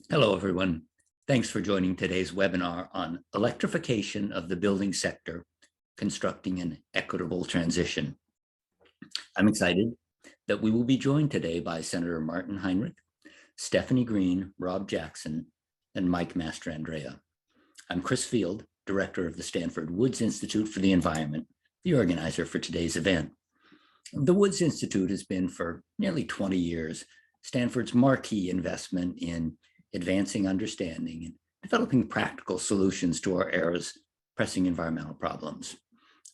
Hello, everyone. Thanks for joining today's webinar on electrification of the building sector, constructing an equitable transition. I'm excited that we will be joined today by Senator Martin Heinrich, Stephanie Green, Rob Jackson, and Mike Mastrandrea. I'm Chris Field, Director of the Stanford Woods Institute for the Environment, the organizer for today's event. The Woods Institute has been for nearly 20 years Stanford's marquee investment in advancing understanding and developing practical solutions to our era's pressing environmental problems.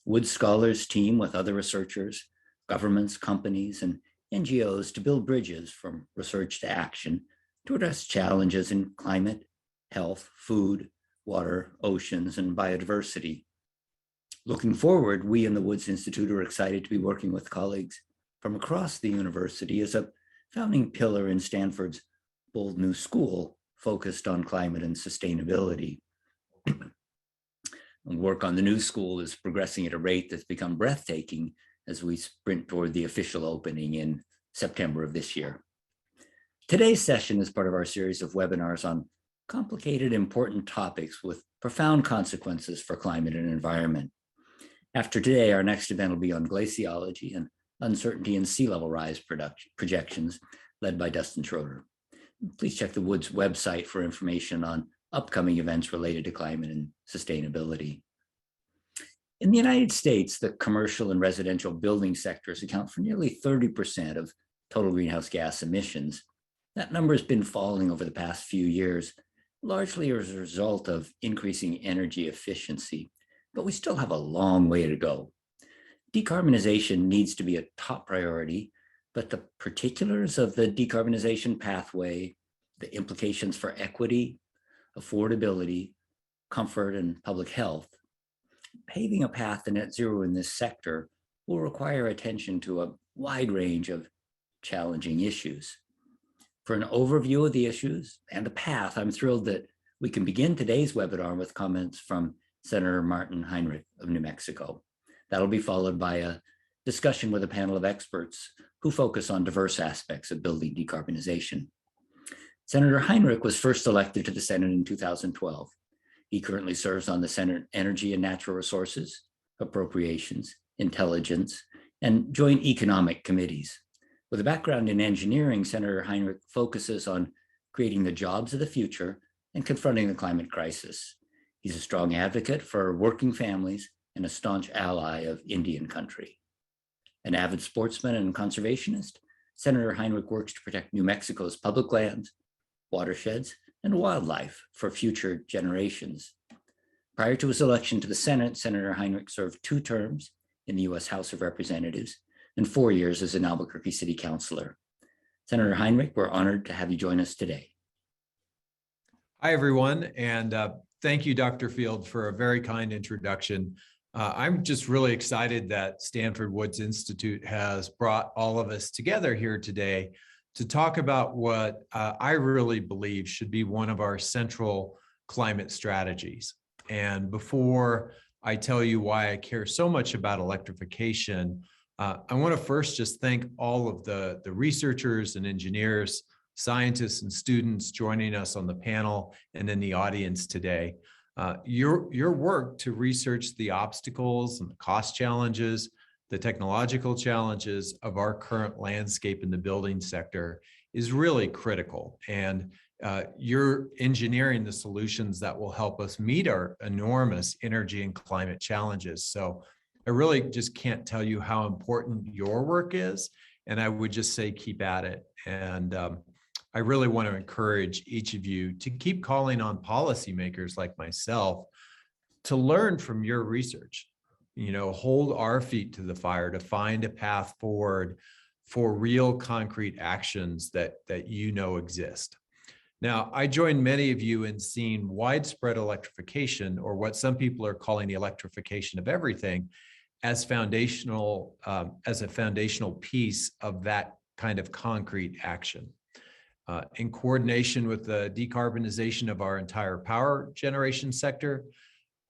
Woods scholars team with other researchers, governments, companies, and NGOs to build bridges from research to action to address challenges in climate, health, food, water, oceans, and biodiversity. Looking forward, we in the Woods Institute are excited to be working with colleagues from across the university as a founding pillar in Stanford's bold new school focused on climate and sustainability. And work on the new school is progressing at a rate that's become breathtaking as we sprint toward the official opening in September of this year. Today's session is part of our series of webinars on complicated, important topics with profound consequences for climate and environment. After today, our next event will be on glaciology and uncertainty in sea level rise projections, led by Dustin Schroeder. Please check the Woods website for information on upcoming events related to climate and sustainability. In the United States, the commercial and residential building sectors account for nearly 30% of total greenhouse gas emissions. That number has been falling over the past few years, largely as a result of increasing energy efficiency, but we still have a long way to go. Decarbonization needs to be a top priority, but the particulars of the decarbonization pathway, the implications for equity, affordability, comfort, and public health, paving a path to net zero in this sector will require attention to a wide range of challenging issues. For an overview of the issues and the path, I'm thrilled that we can begin today's webinar with comments from Senator Martin Heinrich of New Mexico. That'll be followed by a discussion with a panel of experts who focus on diverse aspects of building decarbonization. Senator Heinrich was first elected to the Senate in 2012. He currently serves on the Senate Energy and Natural Resources, Appropriations, Intelligence, and Joint Economic Committees. With a background in engineering, Senator Heinrich focuses on creating the jobs of the future and confronting the climate crisis. He's a strong advocate for working families and a staunch ally of Indian country. An avid sportsman and conservationist, Senator Heinrich works to protect New Mexico's public lands, watersheds, and wildlife for future generations. Prior to his election to the Senate, Senator Heinrich served 2 terms in the U.S. House of Representatives and 4 years as an Albuquerque City Councilor. Senator Heinrich, we're honored to have you join us today. Hi, everyone, and thank you, Dr. Field, for a very kind introduction. I'm just really excited that Stanford Woods Institute has brought all of us together here today to talk about what I really believe should be one of our central climate strategies. And before I tell you why I care so much about electrification, I want to first just thank all of the researchers and engineers, scientists and students joining us on the panel and in the audience today. Your work to research the obstacles and the cost challenges, the technological challenges of our current landscape in the building sector is really critical. And you're engineering the solutions that will help us meet our enormous energy and climate challenges. So I really just can't tell you how important your work is. And I would just say, keep at it. And I really want to encourage each of you to keep calling on policymakers like myself to learn from your research. You know, hold our feet to the fire to find a path forward for real concrete actions that you know exist. Now, I join many of you in seeing widespread electrification, or what some people are calling the electrification of everything, as foundational, as a foundational piece of that kind of concrete action. In coordination with the decarbonization of our entire power generation sector,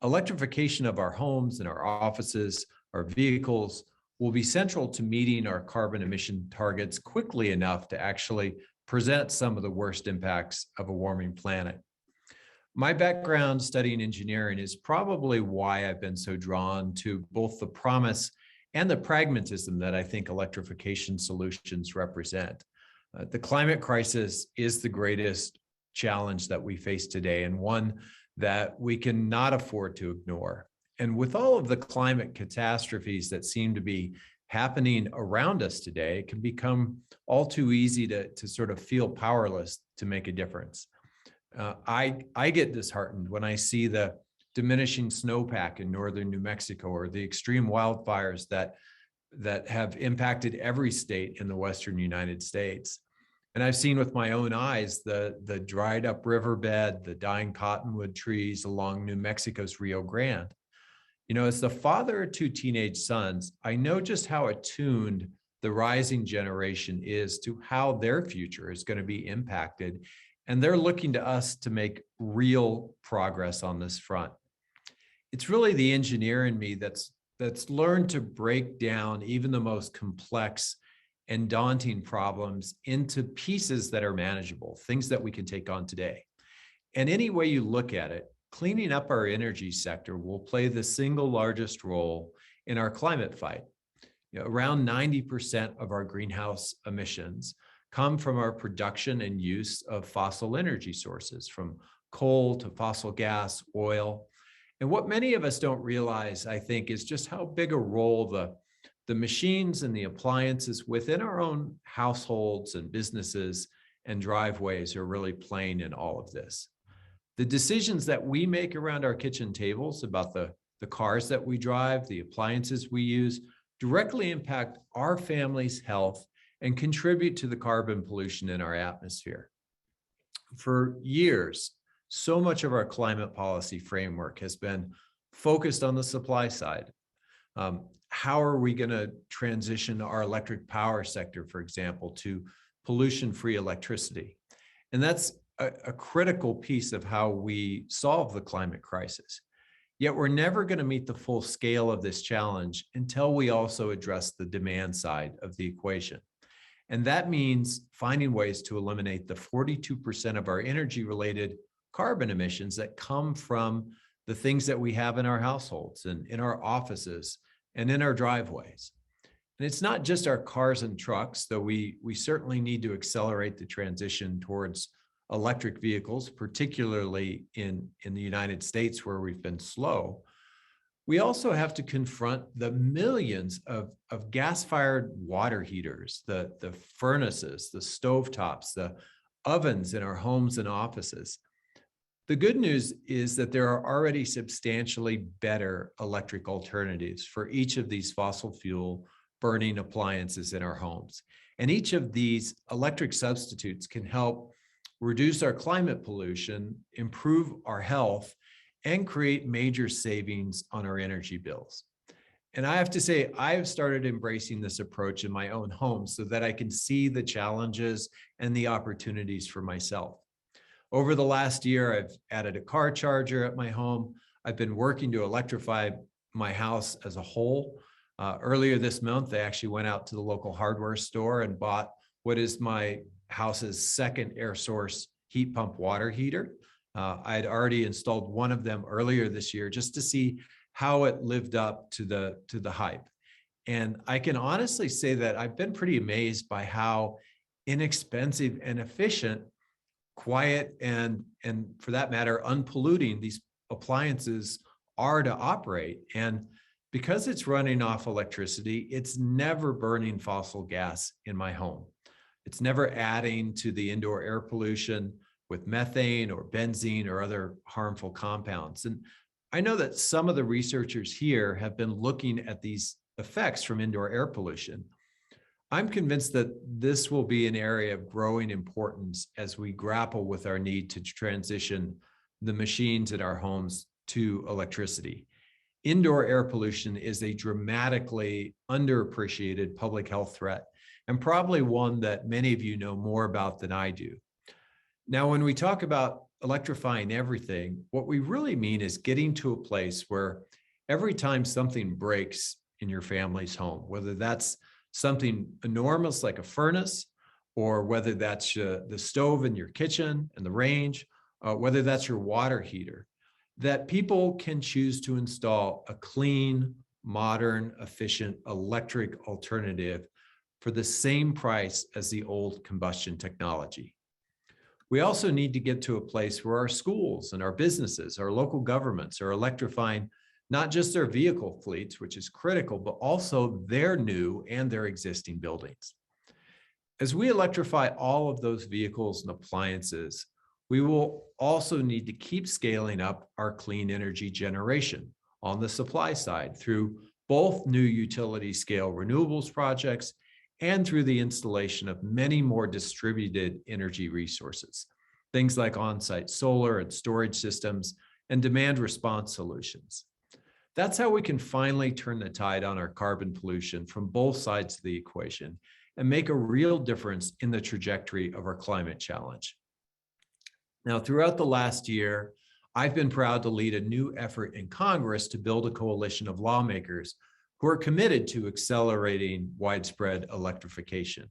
electrification of our homes and our offices, our vehicles, will be central to meeting our carbon emission targets quickly enough to actually present some of the worst impacts of a warming planet. My background studying engineering is probably why I've been so drawn to both the promise and the pragmatism that I think electrification solutions represent. The climate crisis is the greatest challenge that we face today, and one that we cannot afford to ignore. And with all of the climate catastrophes that seem to be happening around us today, it can become all too easy to sort of feel powerless to make a difference. I get disheartened when I see the diminishing snowpack in northern New Mexico, or the extreme wildfires that have impacted every state in the western United States. And I've seen with my own eyes the dried up riverbed, the dying cottonwood trees along New Mexico's Rio Grande. You know, as the father of two teenage sons, I know just how attuned the rising generation is to how their future is going to be impacted. And they're looking to us to make real progress on this front. It's really the engineer in me that's learned to break down even the most complex and daunting problems into pieces that are manageable, things that we can take on today. And any way you look at it, cleaning up our energy sector will play the single largest role in our climate fight. You know, around 90% of our greenhouse emissions come from our production and use of fossil energy sources, from coal to fossil gas, oil. And what many of us don't realize, I think, is just how big a role the machines and the appliances within our own households and businesses and driveways are really playing in all of this. The decisions that we make around our kitchen tables about the cars that we drive, the appliances we use, directly impact our family's health and contribute to the carbon pollution in our atmosphere. For years, so much of our climate policy framework has been focused on the supply side. How are we going to transition our electric power sector, for example, to pollution-free electricity? And that's a critical piece of how we solve the climate crisis. Yet we're never going to meet the full scale of this challenge until we also address the demand side of the equation. And that means finding ways to eliminate the 42% of our energy-related carbon emissions that come from the things that we have in our households and in our offices and in our driveways. And it's not just our cars and trucks, though we certainly need to accelerate the transition towards electric vehicles, particularly in the United States where we've been slow. We also have to confront the millions of gas-fired water heaters, the furnaces, the stovetops, the ovens in our homes and offices. The good news is that there are already substantially better electric alternatives for each of these fossil fuel burning appliances in our homes. And each of these electric substitutes can help reduce our climate pollution, improve our health, and create major savings on our energy bills. And I have to say, I've started embracing this approach in my own home so that I can see the challenges and the opportunities for myself. Over the last year, I've added a car charger at my home. I've been working to electrify my house as a whole. Earlier this month, I actually went out to the local hardware store and bought what is my house's second air source heat pump water heater. I had already installed one of them earlier this year just to see how it lived up to the hype. And I can honestly say that I've been pretty amazed by how inexpensive and efficient, quiet, and for that matter, unpolluting these appliances are to operate. And because it's running off electricity, it's never burning fossil gas in my home. It's never adding to the indoor air pollution with methane or benzene or other harmful compounds. And I know that some of the researchers here have been looking at these effects from indoor air pollution. I'm convinced that this will be an area of growing importance as we grapple with our need to transition the machines in our homes to electricity. Indoor air pollution is a dramatically underappreciated public health threat, and probably one that many of you know more about than I do. Now, when we talk about electrifying everything, what we really mean is getting to a place where every time something breaks in your family's home, whether that's something enormous like a furnace or whether that's the stove in your kitchen and the range, whether that's your water heater, that people can choose to install a clean, modern, efficient electric alternative for the same price as the old combustion technology. We also need to get to a place where our schools and our businesses, our local governments are electrifying not just their vehicle fleets, which is critical, but also their new and their existing buildings. As we electrify all of those vehicles and appliances, we will also need to keep scaling up our clean energy generation on the supply side through both new utility scale renewables projects and through the installation of many more distributed energy resources, things like on-site solar and storage systems and demand response solutions. That's how we can finally turn the tide on our carbon pollution from both sides of the equation and make a real difference in the trajectory of our climate challenge. Now, throughout the last year, I've been proud to lead a new effort in Congress to build a coalition of lawmakers who are committed to accelerating widespread electrification.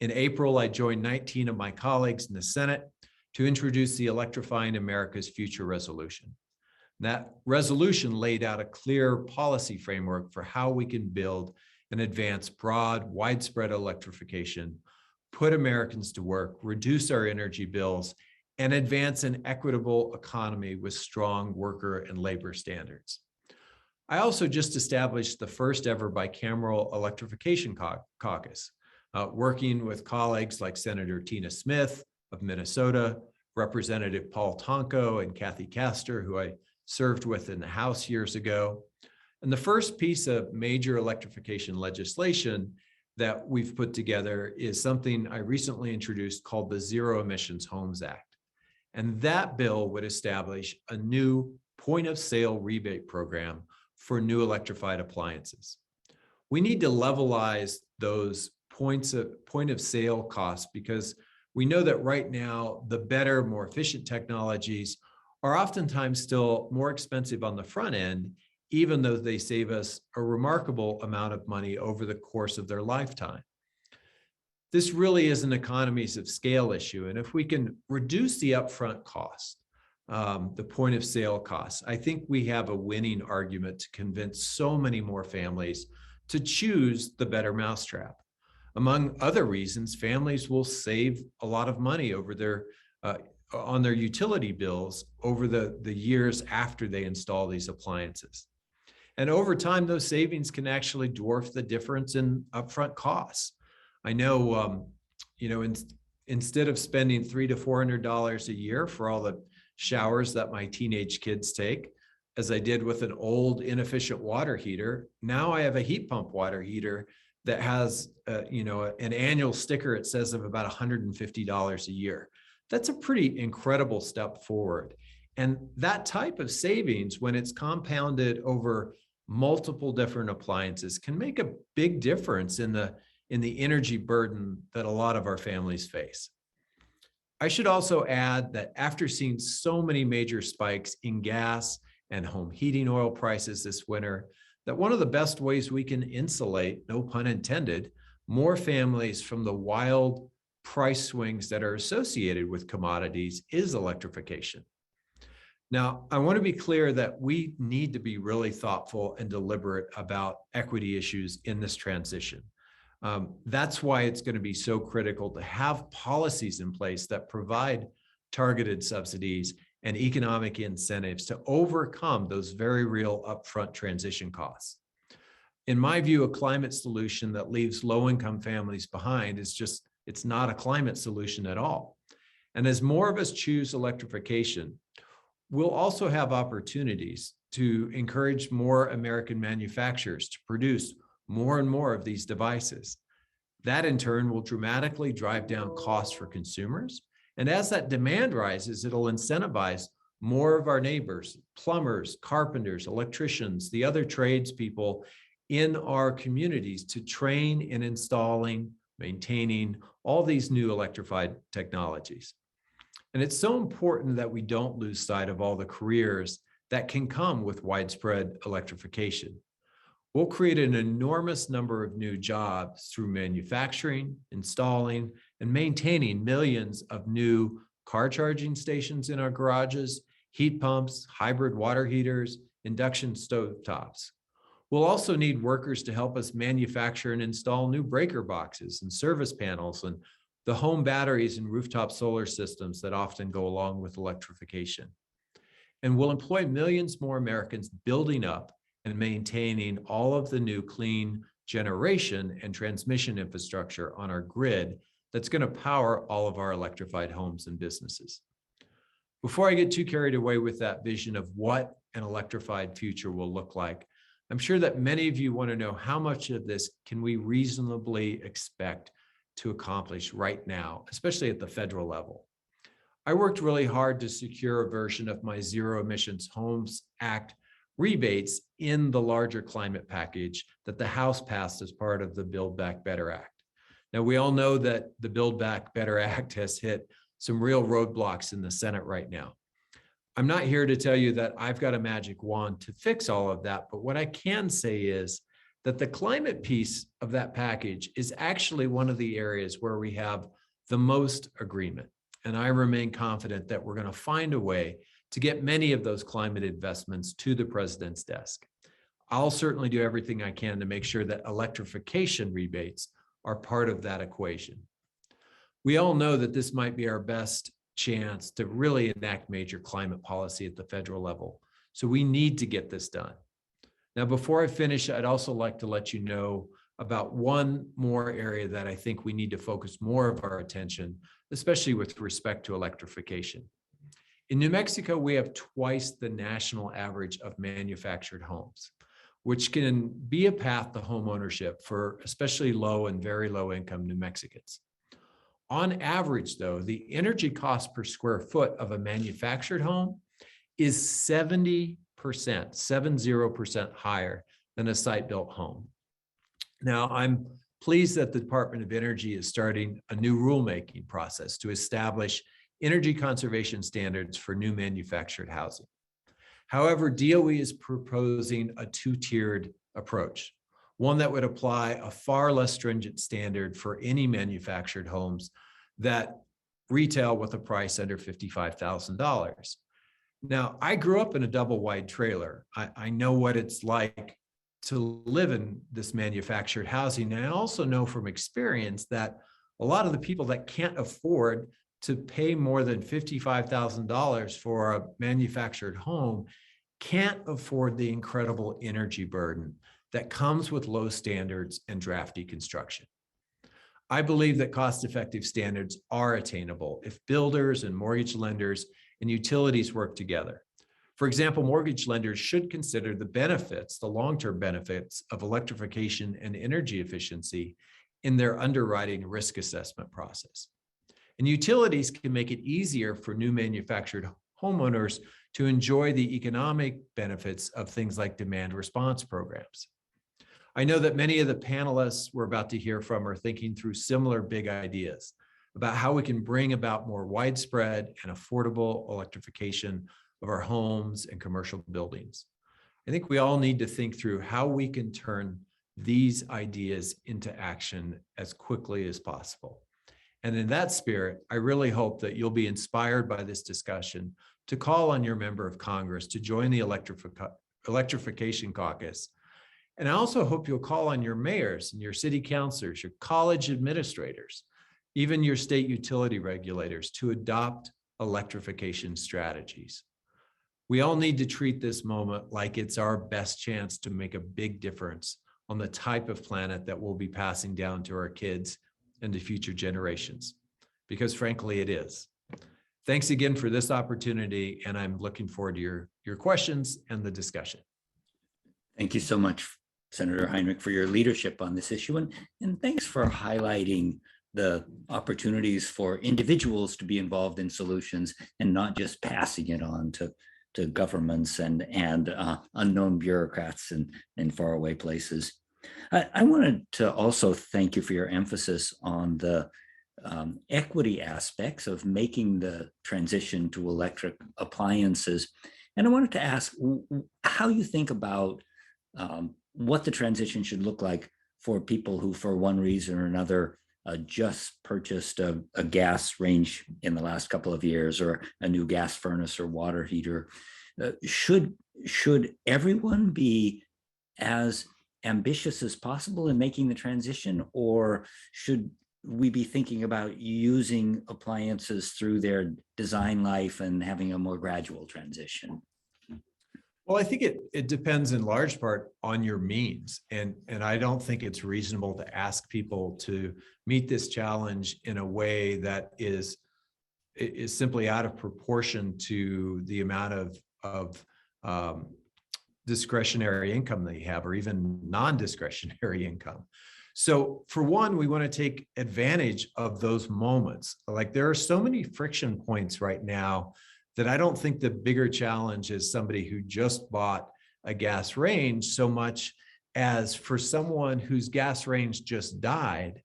In April, I joined 19 of my colleagues in the Senate to introduce the Electrifying America's Future resolution. That resolution laid out a clear policy framework for how we can build and advance broad, widespread electrification, put Americans to work, reduce our energy bills, and advance an equitable economy with strong worker and labor standards. I also just established the first ever bicameral electrification caucus, working with colleagues like Senator Tina Smith of Minnesota, Representative Paul Tonko and Kathy Castor, who I served with in the House years ago. And the first piece of major electrification legislation that we've put together is something I recently introduced called the Zero Emissions Homes Act. And that bill would establish a new point of sale rebate program for new electrified appliances. We need to levelize those point of sale costs because we know that right now, the better, more efficient technologies are oftentimes still more expensive on the front end, even though they save us a remarkable amount of money over the course of their lifetime. This really is an economies of scale issue. And if we can reduce the upfront cost, the point of sale costs, I think we have a winning argument to convince so many more families to choose the better mousetrap. Among other reasons, families will save a lot of money over on their utility bills over the years after they install these appliances. And over time, those savings can actually dwarf the difference in upfront costs. I know, instead of spending $300 to $400 a year for all the showers that my teenage kids take, as I did with an old inefficient water heater, now I have a heat pump water heater that has, an annual sticker it says of about $150 a year. That's a pretty incredible step forward. And that type of savings, when it's compounded over multiple different appliances, can make a big difference in the energy burden that a lot of our families face. I should also add that after seeing so many major spikes in gas and home heating oil prices this winter, that one of the best ways we can insulate, no pun intended, more families from the wild price swings that are associated with commodities is electrification. Now, I want to be clear that we need to be really thoughtful and deliberate about equity issues in this transition. That's why it's going to be so critical to have policies in place that provide targeted subsidies and economic incentives to overcome those very real upfront transition costs. In my view, a climate solution that leaves low-income families behind it's not a climate solution at all. And as more of us choose electrification, we'll also have opportunities to encourage more American manufacturers to produce more and more of these devices. That in turn will dramatically drive down costs for consumers. And as that demand rises, it'll incentivize more of our neighbors, plumbers, carpenters, electricians, the other tradespeople in our communities to train in installing, maintaining all these new electrified technologies. And it's so important that we don't lose sight of all the careers that can come with widespread electrification. We'll create an enormous number of new jobs through manufacturing, installing, and maintaining millions of new car charging stations in our garages, heat pumps, hybrid water heaters, induction stovetops. We'll also need workers to help us manufacture and install new breaker boxes and service panels and the home batteries and rooftop solar systems that often go along with electrification. And we'll employ millions more Americans building up and maintaining all of the new clean generation and transmission infrastructure on our grid that's going to power all of our electrified homes and businesses. Before I get too carried away with that vision of what an electrified future will look like, I'm sure that many of you want to know how much of this can we reasonably expect to accomplish right now, especially at the federal level. I worked really hard to secure a version of my Zero Emissions Homes Act rebates in the larger climate package that the House passed as part of the Build Back Better Act. Now, we all know that the Build Back Better Act has hit some real roadblocks in the Senate right now. I'm not here to tell you that I've got a magic wand to fix all of that, but what I can say is that the climate piece of that package is actually one of the areas where we have the most agreement. And I remain confident that we're going to find a way to get many of those climate investments to the president's desk. I'll certainly do everything I can to make sure that electrification rebates are part of that equation. We all know that this might be our best chance to really enact major climate policy at the federal level. So we need to get this done. Now, before I finish, I'd also like to let you know about one more area that I think we need to focus more of our attention, especially with respect to electrification. In New Mexico, we have twice the national average of manufactured homes, which can be a path to home ownership for especially low and very low income New Mexicans. On average, though, the energy cost per square foot of a manufactured home is 70% higher than a site-built home. Now, I'm pleased that the Department of Energy is starting a new rulemaking process to establish energy conservation standards for new manufactured housing. However, DOE is proposing a two-tiered approach, one that would apply a far less stringent standard for any manufactured homes that retail with a price under $55,000. Now, I grew up in a double wide trailer. I know what it's like to live in this manufactured housing. And I also know from experience that a lot of the people that can't afford to pay more than $55,000 for a manufactured home can't afford the incredible energy burden that comes with low standards and drafty construction. I believe that cost-effective standards are attainable if builders and mortgage lenders and utilities work together. For example, mortgage lenders should consider the benefits, the long-term benefits of electrification and energy efficiency in their underwriting risk assessment process. And utilities can make it easier for new manufactured homeowners to enjoy the economic benefits of things like demand response programs. I know that many of the panelists we're about to hear from are thinking through similar big ideas about how we can bring about more widespread and affordable electrification of our homes and commercial buildings. I think we all need to think through how we can turn these ideas into action as quickly as possible. And in that spirit, I really hope that you'll be inspired by this discussion to call on your member of Congress to join the Electrification Caucus. And I also hope you'll call on your mayors and your city councilors, your college administrators, even your state utility regulators to adopt electrification strategies. We all need to treat this moment like it's our best chance to make a big difference on the type of planet that we'll be passing down to our kids and to future generations, because frankly, it is. Thanks again for this opportunity, and I'm looking forward to your questions and the discussion. Thank you so much, Senator Heinrich, for your leadership on this issue, and thanks for highlighting the opportunities for individuals to be involved in solutions and not just passing it on to governments and unknown bureaucrats in faraway places. I wanted to also thank you for your emphasis on the equity aspects of making the transition to electric appliances. And I wanted to ask how you think about what the transition should look like for people who, for one reason or another, just purchased a gas range in the last couple of years, or a new gas furnace or water heater. Should everyone be as ambitious as possible in making the transition, or should we be thinking about using appliances through their design life and having a more gradual transition? Well, I think it depends in large part on your means. And I don't think it's reasonable to ask people to meet this challenge in a way that is simply out of proportion to the amount of discretionary income they have, or even non-discretionary income. So for one, we want to take advantage of those moments. Like, there are so many friction points right now that I don't think the bigger challenge is somebody who just bought a gas range so much as for someone whose gas range just died.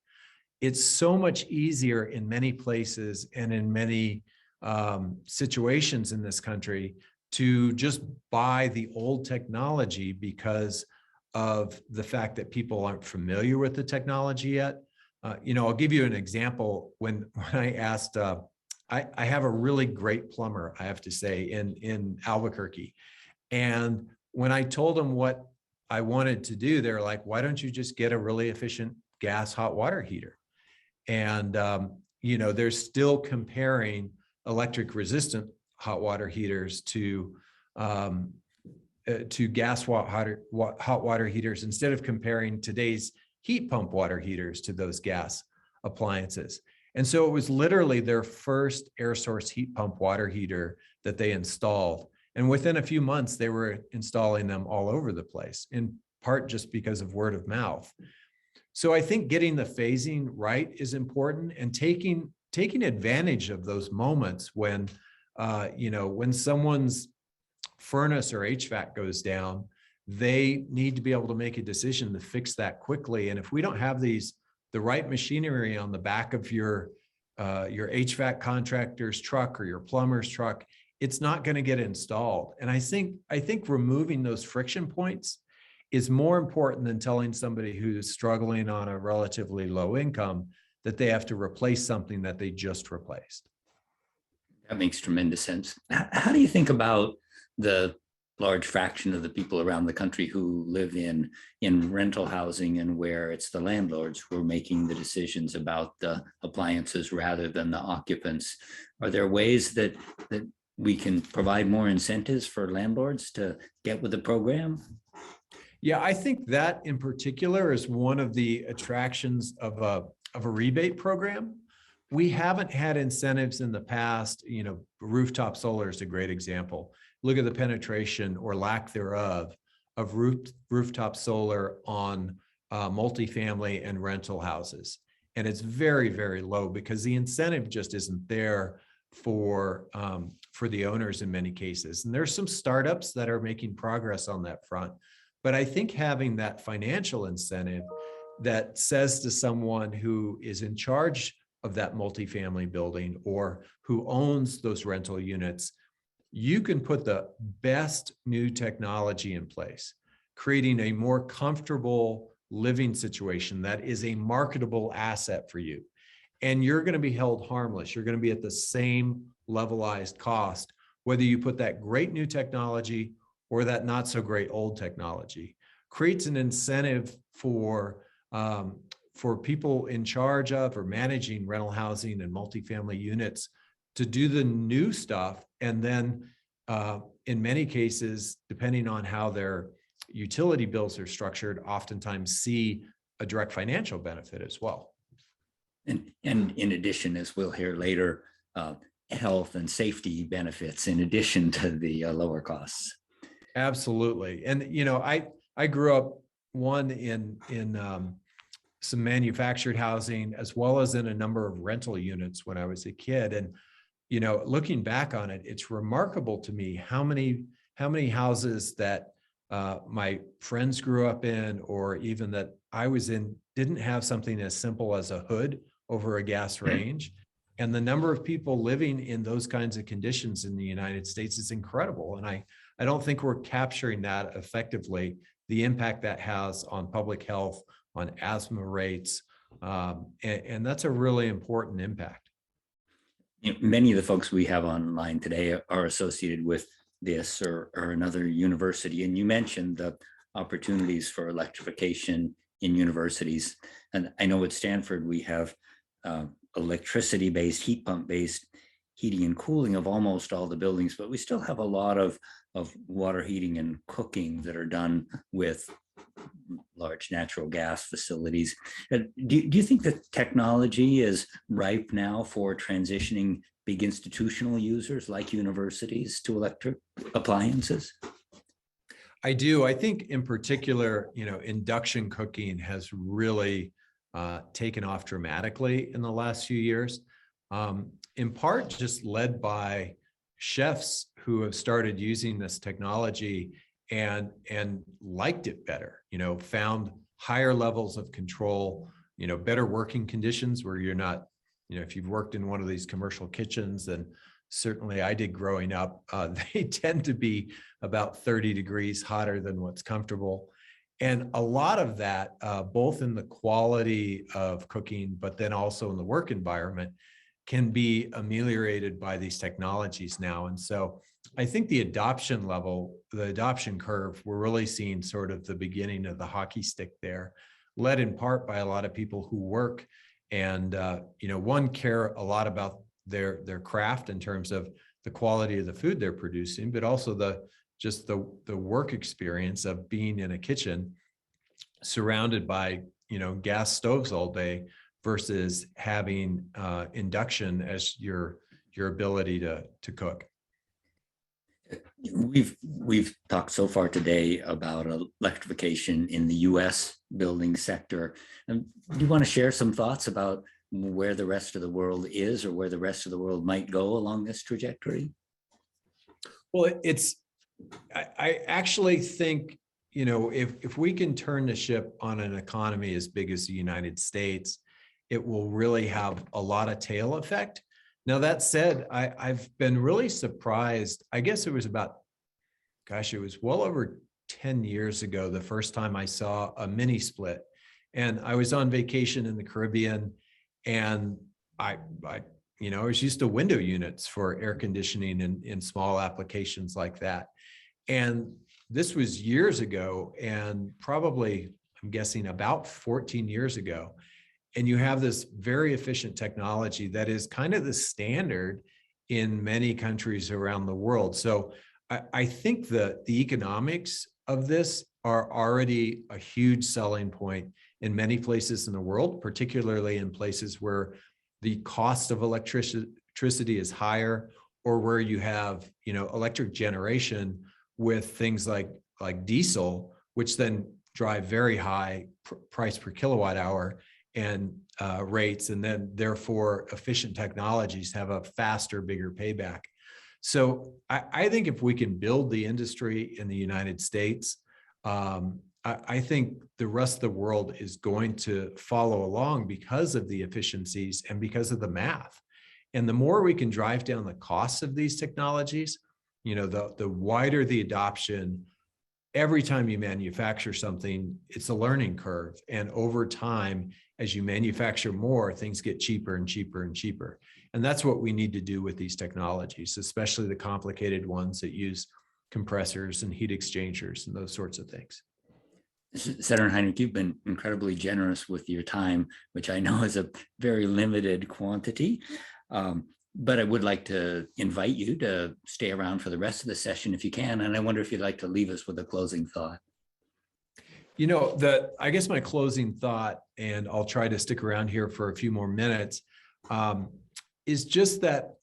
It's so much easier in many places and in many situations in this country to just buy the old technology because of the fact that people aren't familiar with the technology yet. I'll give you an example. When I asked, I have a really great plumber, I have to say, in Albuquerque. And when I told them what I wanted to do, they're like, why don't you just get a really efficient gas hot water heater? And, they're still comparing electric resistant hot water heaters to gas hot water heaters, instead of comparing today's heat pump water heaters to those gas appliances. And so it was literally their first air source heat pump water heater that they installed. And within a few months, they were installing them all over the place, in part just because of word of mouth. So I think getting the phasing right is important, and taking advantage of those moments when, when someone's furnace or HVAC goes down, they need to be able to make a decision to fix that quickly. And if we don't have the right machinery on the back of your HVAC contractor's truck or your plumber's truck, it's not going to get installed. And I think removing those friction points is more important than telling somebody who's struggling on a relatively low income that they have to replace something that they just replaced. That makes tremendous sense. How do you think about the large fraction of the people around the country who live in rental housing, and where it's the landlords who are making the decisions about the appliances rather than the occupants? Are there ways that we can provide more incentives for landlords to get with the program? Yeah, I think that in particular is one of the attractions of a rebate program. We haven't had incentives in the past. Rooftop solar is a great example. Look at the penetration or lack thereof of rooftop solar on multifamily and rental houses. And it's very, very low because the incentive just isn't there for the owners in many cases. And there's some startups that are making progress on that front. But I think having that financial incentive that says to someone who is in charge of that multifamily building or who owns those rental units, you can put the best new technology in place, creating a more comfortable living situation that is a marketable asset for you. And you're going to be held harmless. You're going to be at the same levelized cost, whether you put that great new technology or that not so great old technology. Creates an incentive for people in charge of or managing rental housing and multifamily units to do the new stuff. And then in many cases, depending on how their utility bills are structured, oftentimes see a direct financial benefit as well. And in addition, as we'll hear later, health and safety benefits in addition to the lower costs. Absolutely. And, I grew up in some manufactured housing, as well as in a number of rental units when I was a kid. And, looking back on it, it's remarkable to me how many houses that my friends grew up in, or even that I was in, didn't have something as simple as a hood over a gas range. And the number of people living in those kinds of conditions in the United States is incredible. And I don't think we're capturing that effectively, the impact that has on public health, on asthma rates, And that's a really important impact. Many of the folks we have online today are associated with this or another university. And you mentioned the opportunities for electrification in universities. And I know at Stanford, we have electricity-based, heat pump-based heating and cooling of almost all the buildings, but we still have a lot of water heating and cooking that are done with large natural gas facilities. Do you think that technology is ripe now for transitioning big institutional users like universities to electric appliances? I do. I think in particular, induction cooking has really taken off dramatically in the last few years, in part just led by chefs who have started using this technology and liked it better, found higher levels of control, better working conditions where you're not, if you've worked in one of these commercial kitchens, then certainly I did growing up, they tend to be about 30 degrees hotter than what's comfortable. And a lot of that, both in the quality of cooking, but then also in the work environment, can be ameliorated by these technologies now. And so I think the adoption level, the adoption curve, we're really seeing sort of the beginning of the hockey stick there, led in part by a lot of people who work and, one, care a lot about their craft in terms of the quality of the food they're producing, but also the work experience of being in a kitchen surrounded by, gas stoves all day versus having induction as your ability to cook. We've talked so far today about electrification in the U.S. building sector. Do you want to share some thoughts about where the rest of the world is or where the rest of the world might go along this trajectory? Well, I actually think, if we can turn the ship on an economy as big as the United States, it will really have a lot of tail effect. Now, that said, I've been really surprised. I guess it was it was well over 10 years ago, the first time I saw a mini split. And I was on vacation in the Caribbean, and I was used to window units for air conditioning in small applications like that. And this was years ago, and probably, I'm guessing, about 14 years ago. And you have this very efficient technology that is kind of the standard in many countries around the world. So I think the economics of this are already a huge selling point in many places in the world, particularly in places where the cost of electricity is higher, or where you have, electric generation with things like diesel, which then drive very high price per kilowatt hour and rates, and then therefore efficient technologies have a faster, bigger payback. So I think if we can build the industry in the United States, I think the rest of the world is going to follow along because of the efficiencies and because of the math. And the more we can drive down the costs of these technologies, the wider the adoption. Every time you manufacture something, it's a learning curve. And over time, as you manufacture more, things get cheaper and cheaper and cheaper. And that's what we need to do with these technologies, especially the complicated ones that use compressors and heat exchangers and those sorts of things. Senator Heinrich, you've been incredibly generous with your time, which I know is a very limited quantity. But I would like to invite you to stay around for the rest of the session if you can. And I wonder if you'd like to leave us with a closing thought. I guess my closing thought, and I'll try to stick around here for a few more minutes, is just that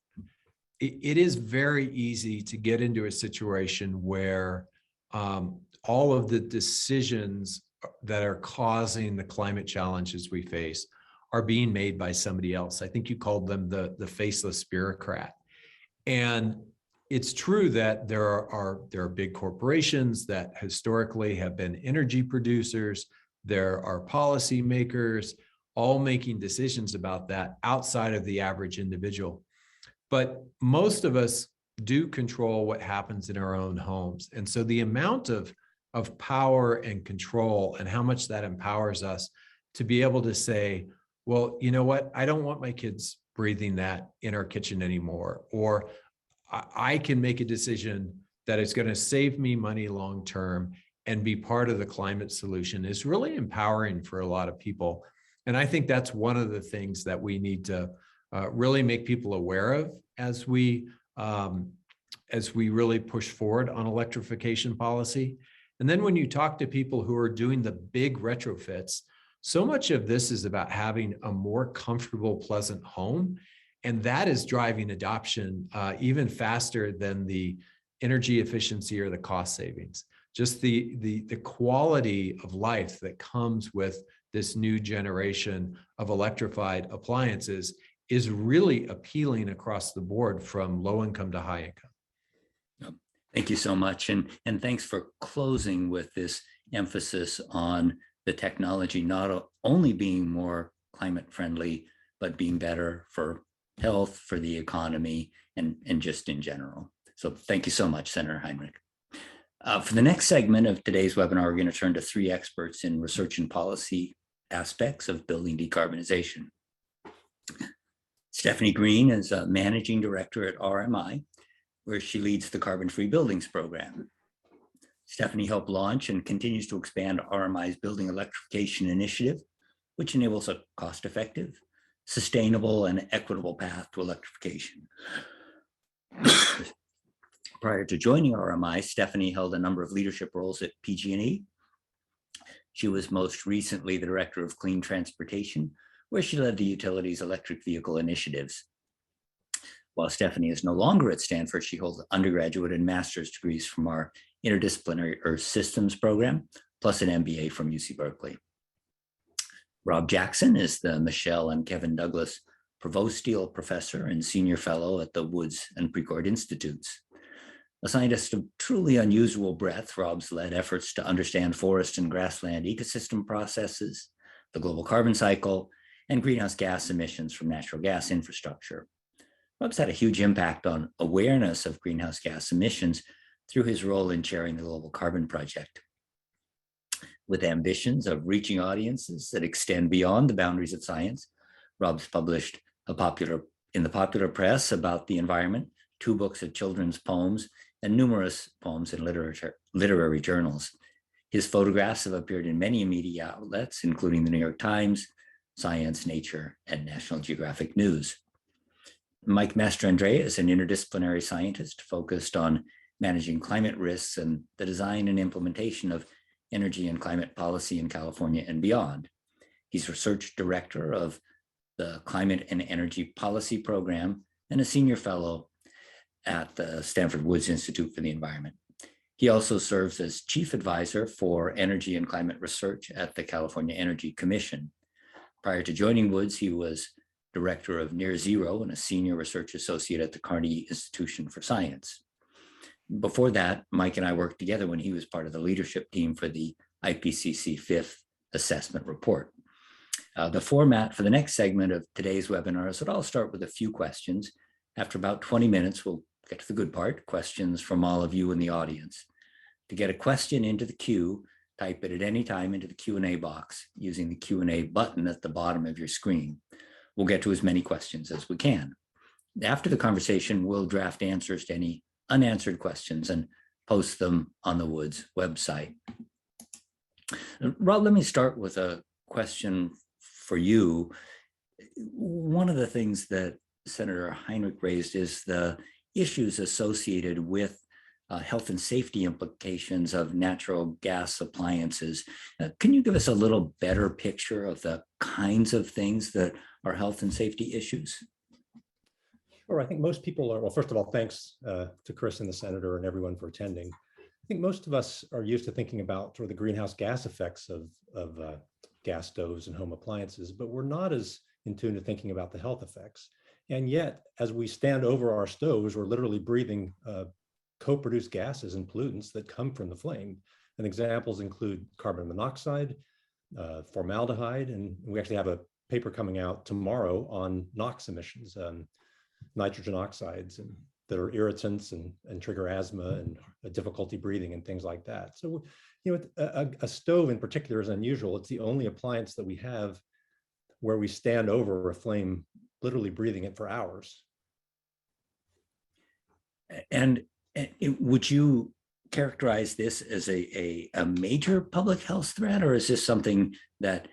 it is very easy to get into a situation where all of the decisions that are causing the climate challenges we face are being made by somebody else. I think you called them the faceless bureaucrat. And it's true that there are big corporations that historically have been energy producers. There are policymakers all making decisions about that outside of the average individual. But most of us do control what happens in our own homes. And so the amount of power and control and how much that empowers us to be able to say, well, you know what? I don't want my kids breathing that in our kitchen anymore. Or I can make a decision that is going to save me money long term and be part of the climate solution is really empowering for a lot of people. And I think that's one of the things that we need to really make people aware of as we really push forward on electrification policy. And then when you talk to people who are doing the big retrofits, so much of this is about having a more comfortable, pleasant home. And that is driving adoption even faster than the energy efficiency or the cost savings. Just the quality of life that comes with this new generation of electrified appliances is really appealing across the board from low income to high income. Thank you so much. And thanks for closing with this emphasis on the technology not only being more climate friendly, but being better for health, for the economy, and just in general. So thank you so much, Senator Heinrich. For the next segment of today's webinar, we're going to turn to three experts in research and policy aspects of building decarbonization. Stephanie Green is a managing director at RMI, where she leads the Carbon-Free Buildings program. Stephanie helped launch and continues to expand RMI's building electrification initiative, which enables a cost-effective, sustainable, and equitable path to electrification. Prior to joining RMI, Stephanie held a number of leadership roles at PG&E. She was most recently the director of clean transportation, where she led the utility's electric vehicle initiatives. While Stephanie is no longer at Stanford, she holds undergraduate and master's degrees from our interdisciplinary Earth Systems program, plus an MBA from UC Berkeley. Rob Jackson is the Michelle and Kevin Douglas Provost Steele Professor and Senior Fellow at the Woods and Precourt Institutes. A scientist of truly unusual breadth, Rob's led efforts to understand forest and grassland ecosystem processes, the global carbon cycle, and greenhouse gas emissions from natural gas infrastructure. Rob's had a huge impact on awareness of greenhouse gas emissions through his role in chairing the Global Carbon Project. With ambitions of reaching audiences that extend beyond the boundaries of science, Rob's published in the popular press about the environment, 2 books of children's poems, and numerous poems in literary journals. His photographs have appeared in many media outlets, including the New York Times, Science, Nature, and National Geographic News. Mike Mastrandrea is an interdisciplinary scientist focused on managing climate risks and the design and implementation of energy and climate policy in California and beyond. He's research director of the Climate and Energy Policy Program and a senior fellow at the Stanford Woods Institute for the Environment. He also serves as chief advisor for energy and climate research at the California Energy Commission. Prior to joining Woods, he was director of Near Zero and a senior research associate at the Carnegie Institution for Science. Before that, Mike and I worked together when he was part of the leadership team for the IPCC 5th assessment report. The format for the next segment of today's webinar is that I'll start with a few questions. After about 20 minutes, we'll get to the good part, questions from all of you in the audience. To get a question into the queue, type it at any time into the Q&A box using the Q&A button at the bottom of your screen. We'll get to as many questions as we can. After the conversation, we'll draft answers to any unanswered questions and post them on the Woods website. Rob, let me start with a question for you. One of the things that Senator Heinrich raised is the issues associated with health and safety implications of natural gas appliances. Can you give us a little better picture of the kinds of things that are health and safety issues? Sure. I think most people are, well, first of all, thanks to Chris and the Senator and everyone for attending. I think most of us are used to thinking about sort of the greenhouse gas effects of gas stoves and home appliances, but we're not as in tune to thinking about the health effects. And yet, as we stand over our stoves, we're literally breathing co-produced gases and pollutants that come from the flame. And examples include carbon monoxide, formaldehyde, and we actually have a paper coming out tomorrow on NOx emissions, nitrogen oxides, and that are irritants and trigger asthma and difficulty breathing and things like that. So, you know, a stove in particular is unusual. It's the only appliance that we have where we stand over a flame, literally breathing it for hours. And would you characterize this as a major public health threat, or is this something that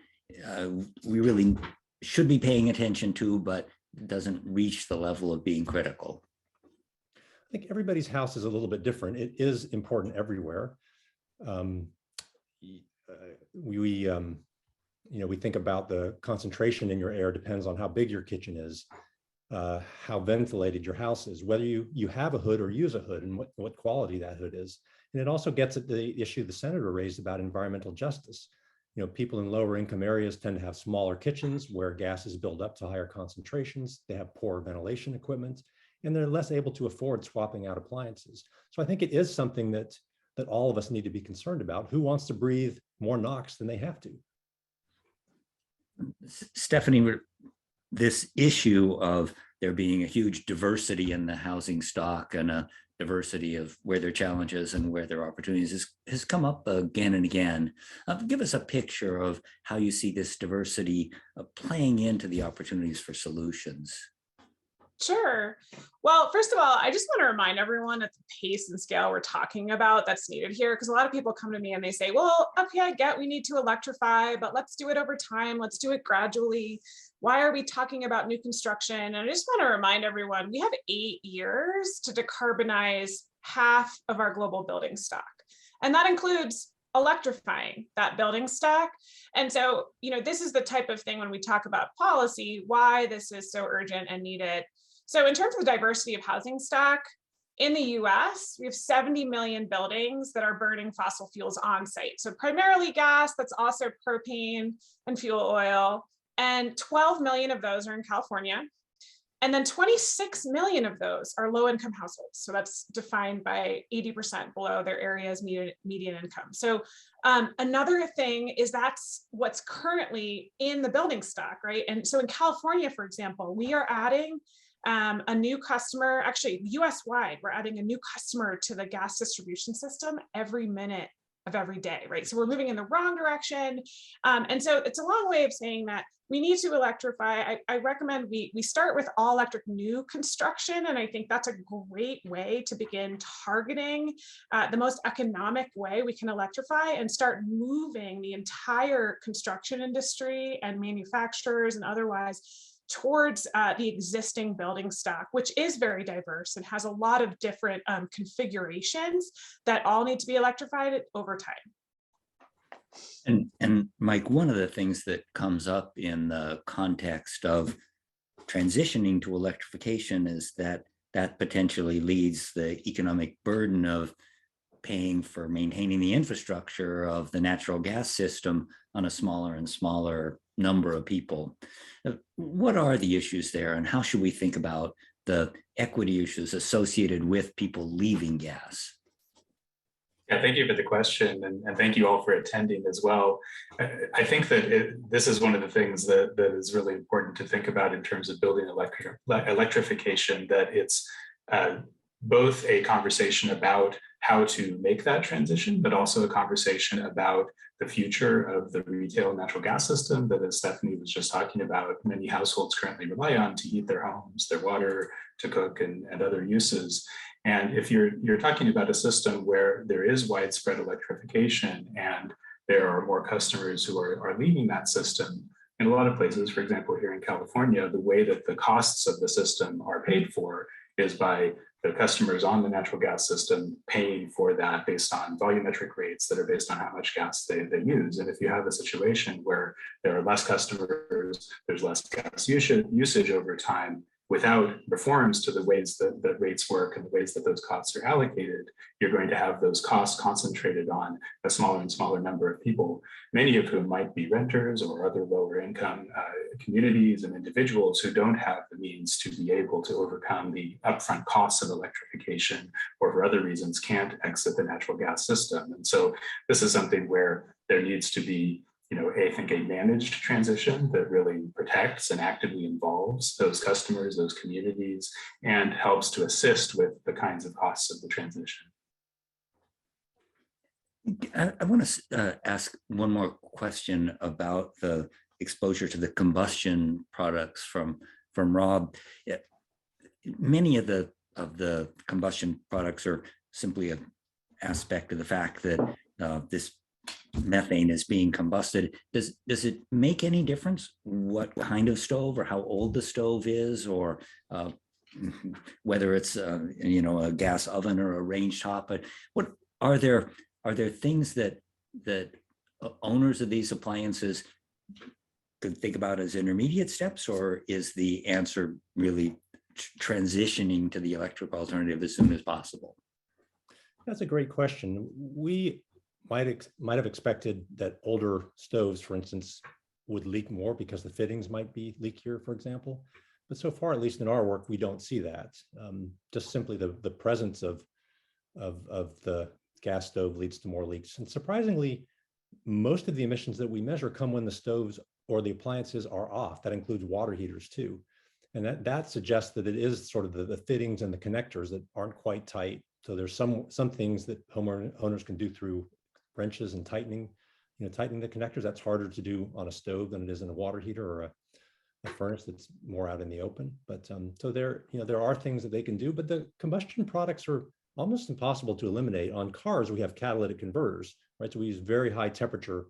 we really should be paying attention to, but doesn't reach the level of being critical? I think everybody's house is a little bit different. It is important everywhere. We think about the concentration in your air depends on how big your kitchen is, how ventilated your house is, whether you have a hood or use a hood, and what quality that hood is. And it also gets at the issue the senator raised about environmental justice. People in lower income areas tend to have smaller kitchens where gases build up to higher concentrations. They have poor ventilation equipment, and they're less able to afford swapping out appliances. So I think it is something that all of us need to be concerned about. Who wants to breathe more NOx than they have to? Stephanie, this issue of there being a huge diversity in the housing stock and a diversity of where there are challenges and where there are opportunities has come up again and again. Give us a picture of how you see this diversity playing into the opportunities for solutions. Sure. Well, first of all, I just want to remind everyone at the pace and scale we're talking about that's needed here, because a lot of people come to me and they say, well, okay, I get we need to electrify, but let's do it over time. Let's do it gradually. Why are we talking about new construction? And I just want to remind everyone, we have 8 years to decarbonize half of our global building stock. And that includes electrifying that building stock. And so, this is the type of thing when we talk about policy, why this is so urgent and needed. So in terms of diversity of housing stock, in the US, we have 70 million buildings that are burning fossil fuels on site. So primarily gas, that's also propane and fuel oil. And 12 million of those are in California. And then 26 million of those are low-income households. So that's defined by 80% below their area's median income. So another thing is that's what's currently in the building stock, right? And so in California, for example, we are adding a new customer, actually US-wide, we're adding a new customer to the gas distribution system every minute of every day, right? So we're moving in the wrong direction. And so it's a long way of saying that we need to electrify. I recommend we start with all electric new construction. And I think that's a great way to begin targeting the most economic way we can electrify and start moving the entire construction industry and manufacturers and otherwise towards the existing building stock, which is very diverse and has a lot of different configurations that all need to be electrified over time. And Mike, one of the things that comes up in the context of transitioning to electrification is that potentially leads the economic burden of paying for maintaining the infrastructure of the natural gas system on a smaller and smaller number of people. What are the issues there, and how should we think about the equity issues associated with people leaving gas? Yeah, thank you for the question, and thank you all for attending as well. I think that this is one of the things that is really important to think about in terms of building electrification, that it's both a conversation about how to make that transition, but also a conversation about the future of the retail natural gas system that, as Stephanie was just talking about, many households currently rely on to heat their homes, their water, to cook, and other uses. And if you're talking about a system where there is widespread electrification and there are more customers who are leaving that system, in a lot of places, for example, here in California, the way that the costs of the system are paid for is by the customers on the natural gas system paying for that based on volumetric rates that are based on how much gas they use. And if you have a situation where there are less customers, there's less gas usage over time, without reforms to the ways that rates work and the ways that those costs are allocated, you're going to have those costs concentrated on a smaller and smaller number of people, many of whom might be renters or other lower income communities and individuals who don't have the means to be able to overcome the upfront costs of electrification, or for other reasons can't exit the natural gas system. And so this is something where there needs to be I think a managed transition that really protects and actively involves those customers, those communities, and helps to assist with the kinds of costs of the transition. I want to ask one more question about the exposure to the combustion products from Rob. Many of the combustion products are simply an aspect of the fact that this methane is being combusted. Does it make any difference what kind of stove or how old the stove is, or whether it's a gas oven or a range top? But what are there things that owners of these appliances could think about as intermediate steps, or is the answer really transitioning to the electric alternative as soon as possible? That's a great question. We might have expected that older stoves, for instance, would leak more because the fittings might be leakier, for example. But so far, at least in our work, we don't see that. Just simply the presence of the gas stove leads to more leaks. And surprisingly, most of the emissions that we measure come when the stoves or the appliances are off. That includes water heaters too. And that suggests that it is sort of the fittings and the connectors that aren't quite tight. So there's some things that homeowners can do through wrenches and tightening the connectors. That's harder to do on a stove than it is in a water heater or a furnace that's more out in the open. But so there are things that they can do, but the combustion products are almost impossible to eliminate. On cars, we have catalytic converters, right? So we use very high temperature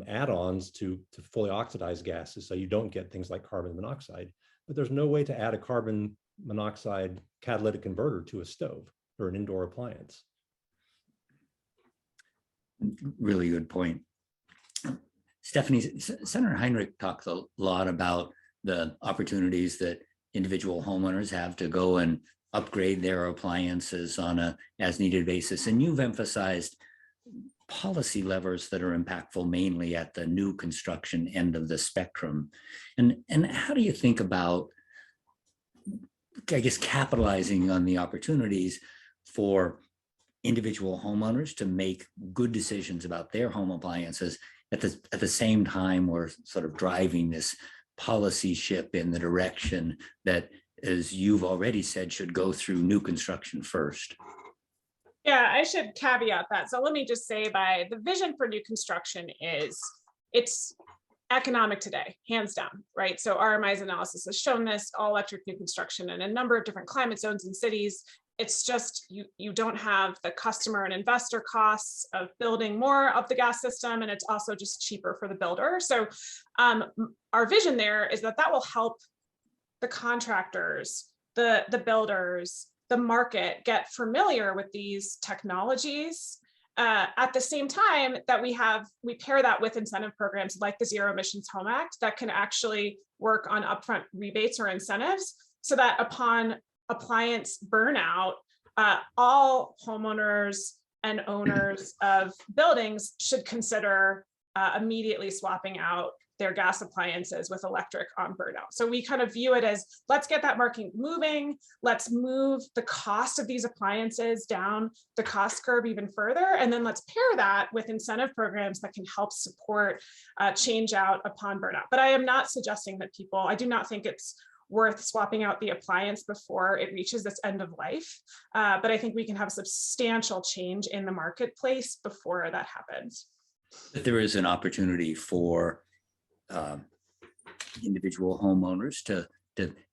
add-ons to fully oxidize gases, so you don't get things like carbon monoxide. But there's no way to add a carbon monoxide catalytic converter to a stove or an indoor appliance. Really good point. Stephanie, Senator Heinrich talks a lot about the opportunities that individual homeowners have to go and upgrade their appliances on a as needed basis. And you've emphasized policy levers that are impactful mainly at the new construction end of the spectrum. And how do you think about, I guess, capitalizing on the opportunities for individual homeowners to make good decisions about their home appliances at the same time we're sort of driving this policy ship in the direction that, as you've already said, should go through new construction first? Yeah, I should caveat that. So let me just say, the vision for new construction is it's economic today, hands down, right? So RMI's analysis has shown this, all electric new construction in a number of different climate zones and cities. It's just you don't have the customer and investor costs of building more of the gas system, and it's also just cheaper for the builder. So our vision there is that will help the contractors, the builders, the market get familiar with these technologies. At the same time that we pair that with incentive programs like the Zero Emissions Home Act that can actually work on upfront rebates or incentives, so that upon appliance burnout, all homeowners and owners of buildings should consider immediately swapping out their gas appliances with electric on burnout. So we kind of view it as, let's get that market moving. Let's move the cost of these appliances down the cost curve even further. And then let's pair that with incentive programs that can help support change out upon burnout. But I am not suggesting that I do not think it's worth swapping out the appliance before it reaches this end of life. But I think we can have substantial change in the marketplace before that happens. But there is an opportunity for individual homeowners to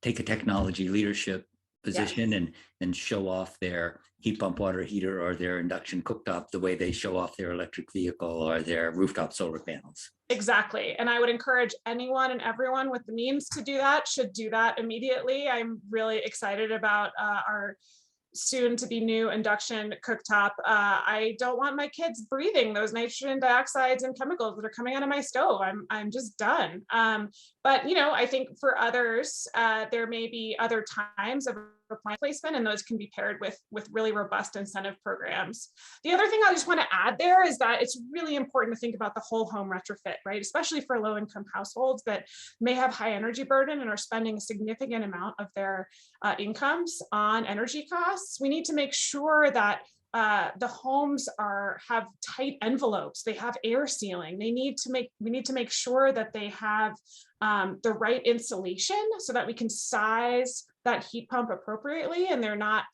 take a technology leadership position and show off their heat pump water heater or their induction cooktop the way they show off their electric vehicle or their rooftop solar panels. Exactly. And I would encourage anyone and everyone with the means to do that should do that immediately. I'm really excited about our soon to be new induction cooktop. I don't want my kids breathing those nitrogen dioxides and chemicals that are coming out of my stove. I'm just done. But I think for others, there may be other times of appliance placement, and those can be paired with really robust incentive programs. The other thing I just want to add there is that it's really important to think about the whole home retrofit, right? Especially for low-income households that may have high energy burden and are spending a significant amount of their incomes on energy costs. We need to make sure that the homes have tight envelopes. They have air sealing. We need to make sure that they have the right insulation so that we can size that heat pump appropriately, and they're not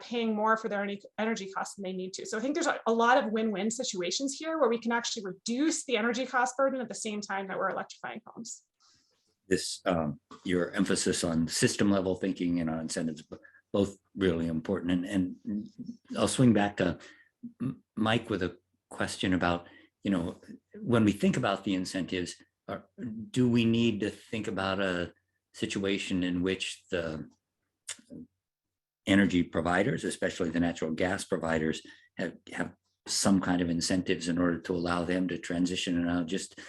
paying more for their energy costs than they need to. So I think there's a lot of win-win situations here where we can actually reduce the energy cost burden at the same time that we're electrifying homes. This your emphasis on system level thinking and on incentives, both really important. And I'll swing back to Mike with a question about, when we think about the incentives, do we need to think about a situation in which the energy providers, especially the natural gas providers, have some kind of incentives in order to allow them to transition? And I'll just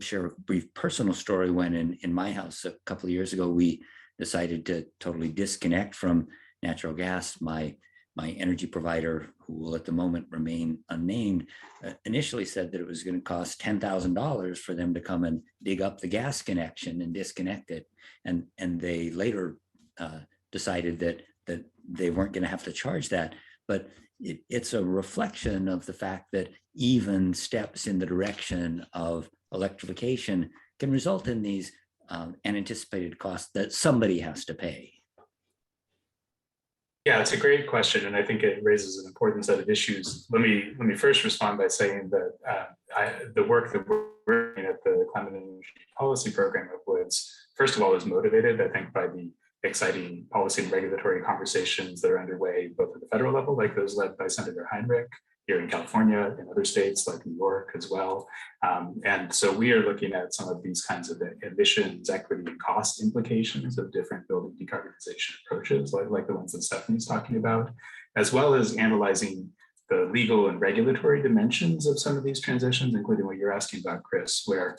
share a brief personal story. When in my house a couple of years ago, we decided to totally disconnect from natural gas. My energy provider, who will at the moment remain unnamed, initially said that it was going to cost $10,000 for them to come and dig up the gas connection and disconnect it. And they later decided that they weren't going to have to charge that. But it's a reflection of the fact that even steps in the direction of electrification can result in these unanticipated costs that somebody has to pay. Yeah, it's a great question, and I think it raises an important set of issues. Let me first respond by saying that the work that we're doing at the Climate and Energy Policy Program of Woods, first of all, is motivated, I think, by the exciting policy and regulatory conversations that are underway, both at the federal level, like those led by Senator Heinrich here in California, in other states like New York as well. And so we are looking at some of these kinds of emissions, equity, and cost implications of different building decarbonization approaches, like the ones that Stephanie's talking about, as well as analyzing the legal and regulatory dimensions of some of these transitions, including what you're asking about, Chris, where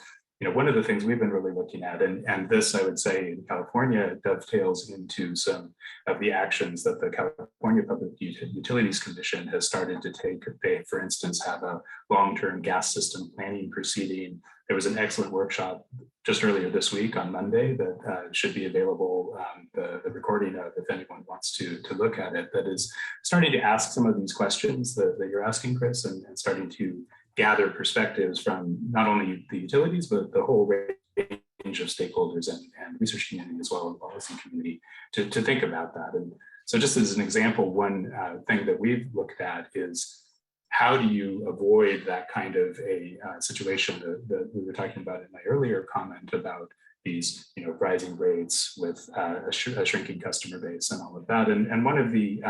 one of the things we've been really looking at, and this, I would say, in California dovetails into some of the actions that the California Public Utilities Commission has started to take. They, for instance, have a long-term gas system planning proceeding. There was an excellent workshop just earlier this week on Monday that should be available, the recording of, if anyone wants to look at it, that is starting to ask some of these questions that you're asking, Chris, and starting to gather perspectives from not only the utilities, but the whole range of stakeholders and research community as well as policy community to think about that. And so just as an example, one thing that we've looked at is how do you avoid that kind of a situation that we were talking about in my earlier comment about these rising rates with a shrinking customer base and all of that. And one of the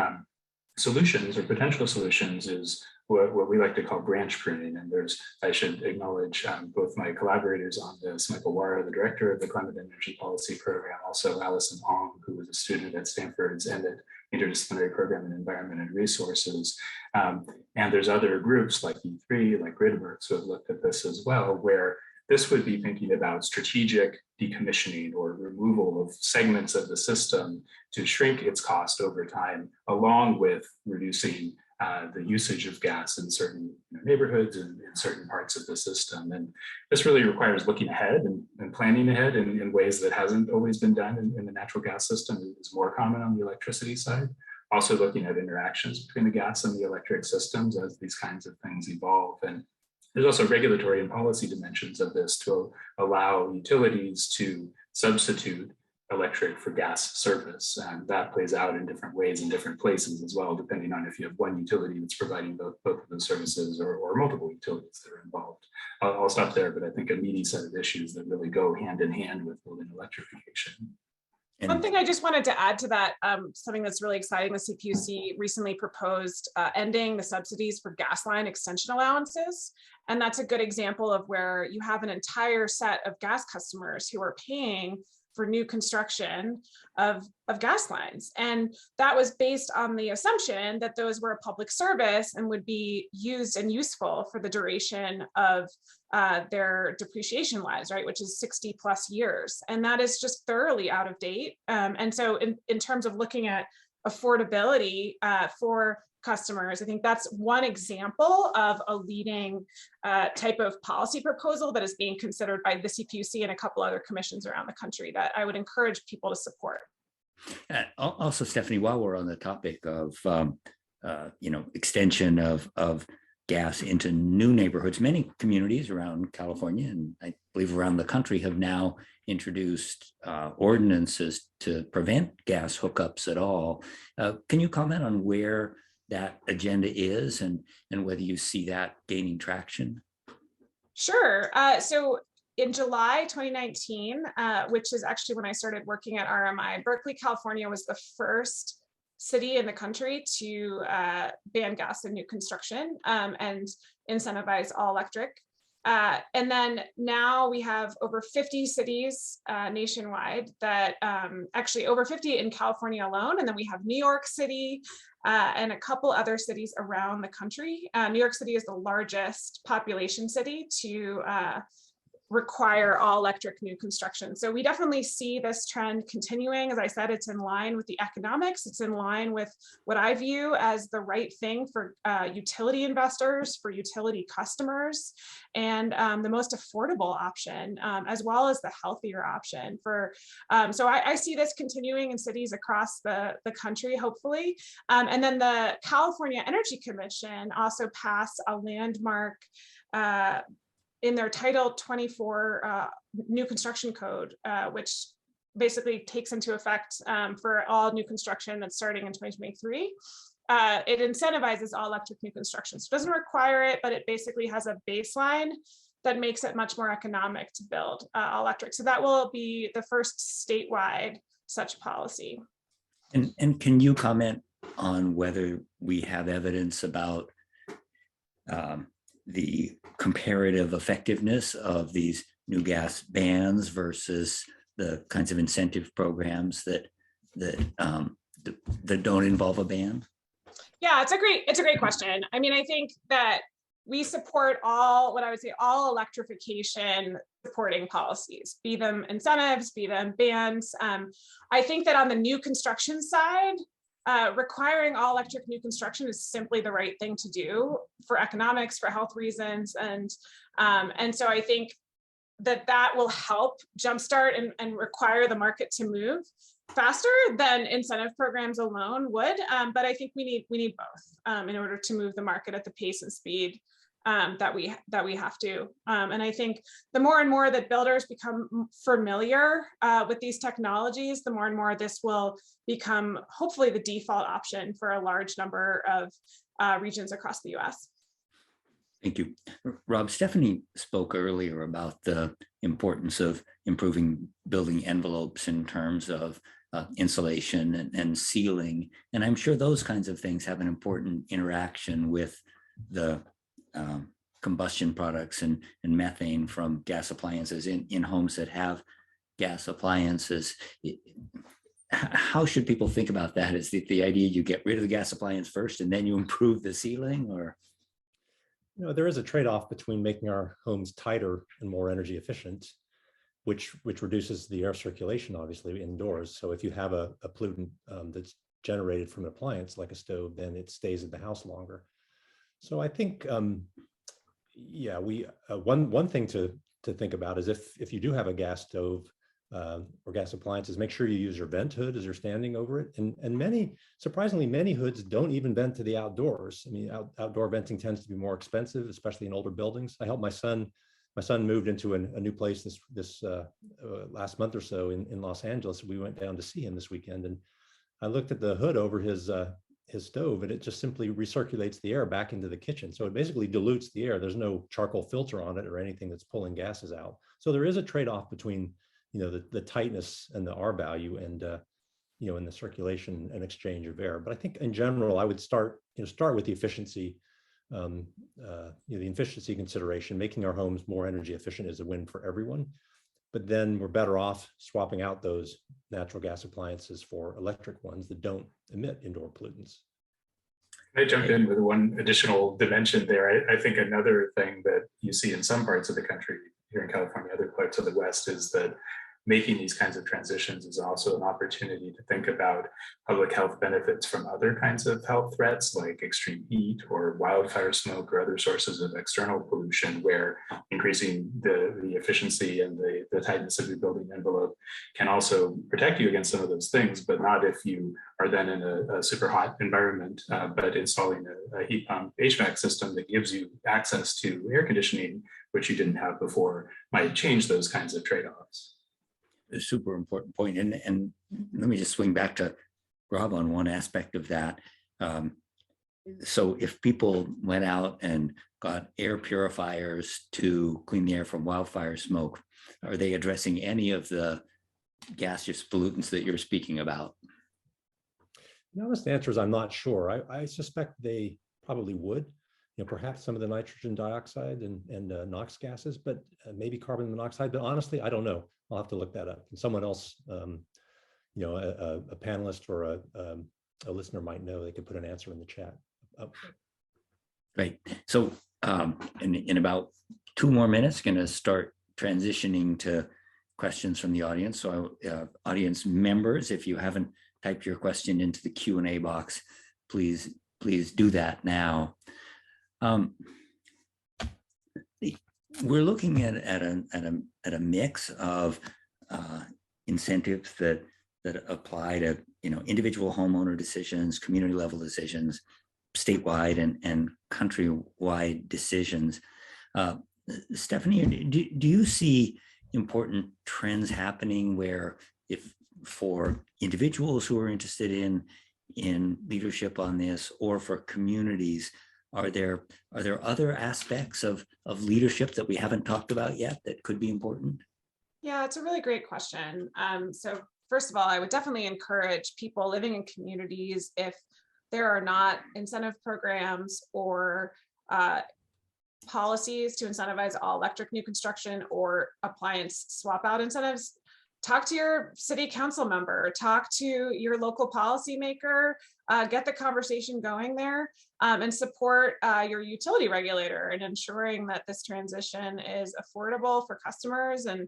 solutions or potential solutions is what we like to call branch pruning. And I should acknowledge both my collaborators on this, Michael Wara, the director of the Climate and Energy Policy Program, also Allison Ong, who was a student at Stanford's ENDIT Interdisciplinary Program in Environment and Resources. And there's other groups like E3, like GridWorks, who have looked at this as well, where this would be thinking about strategic decommissioning or removal of segments of the system to shrink its cost over time, along with reducing the usage of gas in certain neighborhoods and in certain parts of the system. And this really requires looking ahead and planning ahead in ways that hasn't always been done in the natural gas system. It's more common on the electricity side. Also looking at interactions between the gas and the electric systems as these kinds of things evolve. And there's also regulatory and policy dimensions of this to allow utilities to substitute electric for gas service. And that plays out in different ways in different places as well, depending on if you have one utility that's providing both of those services or multiple utilities that are involved. I'll stop there, but I think a meaty set of issues that really go hand in hand with building electrification. One thing I just wanted to add to that, something that's really exciting, the CPUC recently proposed ending the subsidies for gas line extension allowances. And that's a good example of where you have an entire set of gas customers who are paying for new construction of gas lines. And that was based on the assumption that those were a public service and would be used and useful for the duration of their depreciation lives, right, which is 60 plus years. And that is just thoroughly out of date. And so in terms of looking at affordability for customers, I think that's one example of a leading type of policy proposal that is being considered by the CPUC and a couple other commissions around the country that I would encourage people to support. Also, Stephanie, while we're on the topic of extension of gas into new neighborhoods. Many communities around California and I believe around the country have now introduced ordinances to prevent gas hookups at all. Can you comment on where that agenda is and whether you see that gaining traction? Sure. So in July 2019, which is actually when I started working at RMI, Berkeley, California was the first city in the country to ban gas in new construction and incentivize all electric. And then now we have over 50 cities nationwide that actually over 50 in California alone. And then we have New York City and a couple other cities around the country. New York City is the largest population city to require all electric new construction. So we definitely see this trend continuing. As I said, it's in line with the economics. It's in line with what I view as the right thing for utility investors, for utility customers, and the most affordable option, as well as the healthier option for, so I see this continuing in cities across the country, hopefully. And then the California Energy Commission also passed a landmark in their Title 24 new construction code, which basically takes into effect for all new construction that's starting in 2023. It incentivizes all electric new construction. So it doesn't require it, but it basically has a baseline that makes it much more economic to build all electric. So that will be the first statewide such policy. And can you comment on whether we have evidence about the comparative effectiveness of these new gas bans versus the kinds of incentive programs that don't involve a ban? Yeah, it's a great question. I mean, I think that we support all, what I would say, all electrification supporting policies, be them incentives, be them bans. I think that on the new construction side, requiring all electric new construction is simply the right thing to do for economics, for health reasons. And so I think that will help jumpstart and require the market to move faster than incentive programs alone would. But I think we need both in order to move the market at the pace and speed that we have to. And I think the more and more that builders become familiar with these technologies, the more and more this will become hopefully the default option for a large number of regions across the US. Thank you. Rob, Stephanie spoke earlier about the importance of improving building envelopes in terms of insulation and sealing. And I'm sure those kinds of things have an important interaction with the combustion products and methane from gas appliances in homes that have gas appliances. How should people think about that? Is the idea you get rid of the gas appliance first and then you improve the sealing, or? You know, there is a trade-off between making our homes tighter and more energy efficient, which reduces the air circulation, obviously, indoors. So if you have a pollutant that's generated from an appliance like a stove, then it stays in the house longer. So I think, yeah, one thing to think about is if you do have a gas stove or gas appliances, make sure you use your vent hood as you're standing over it. And surprisingly, many hoods don't even vent to the outdoors. I mean, outdoor venting tends to be more expensive, especially in older buildings. I helped my son moved into a new place this last month or so in Los Angeles. We went down to see him this weekend, and I looked at the hood over his stove, and it just simply recirculates the air back into the kitchen. So it basically dilutes the air. There's no charcoal filter on it or anything that's pulling gases out. So there is a trade-off between, you know, the tightness and the R value and, you know, in the circulation and exchange of air. But I think in general, I would start with the efficiency, you know, the efficiency consideration. Making our homes more energy efficient is a win for everyone. But then we're better off swapping out those natural gas appliances for electric ones that don't emit indoor pollutants. Can I jump in with one additional dimension there? I think another thing that you see in some parts of the country, here in California, other parts of the West, is that making these kinds of transitions is also an opportunity to think about public health benefits from other kinds of health threats like extreme heat or wildfire smoke or other sources of external pollution, where increasing the efficiency and the tightness of your building envelope can also protect you against some of those things, but not if you are then in a super hot environment, but installing a heat pump HVAC system that gives you access to air conditioning, which you didn't have before, might change those kinds of trade-offs. A super important point. And let me just swing back to Rob on one aspect of that. So if people went out and got air purifiers to clean the air from wildfire smoke, are they addressing any of the gaseous pollutants that you're speaking about? The honest answer is I'm not sure. I suspect they probably would. Perhaps some of the nitrogen dioxide and NOx gases, but maybe carbon monoxide. But honestly, I don't know. I'll have to look that up. And someone else, a panelist or a listener might know. They could put an answer in the chat. Great. So in about 2 more minutes, going to start transitioning to questions from the audience. So audience members, if you haven't typed your question into the Q&A box, please do that now. We're looking at a mix of incentives that apply to individual homeowner decisions, community level decisions, statewide and countrywide decisions. Stephanie, do you see important trends happening where, if for individuals who are interested in leadership on this, or for communities, are there other aspects of leadership that we haven't talked about yet that could be important? Yeah, it's a really great question. So first of all, I would definitely encourage people living in communities, if there are not incentive programs or policies to incentivize all electric new construction or appliance swap out incentives, talk to your city council member, talk to your local policymaker, get the conversation going there, and support your utility regulator in ensuring that this transition is affordable for customers and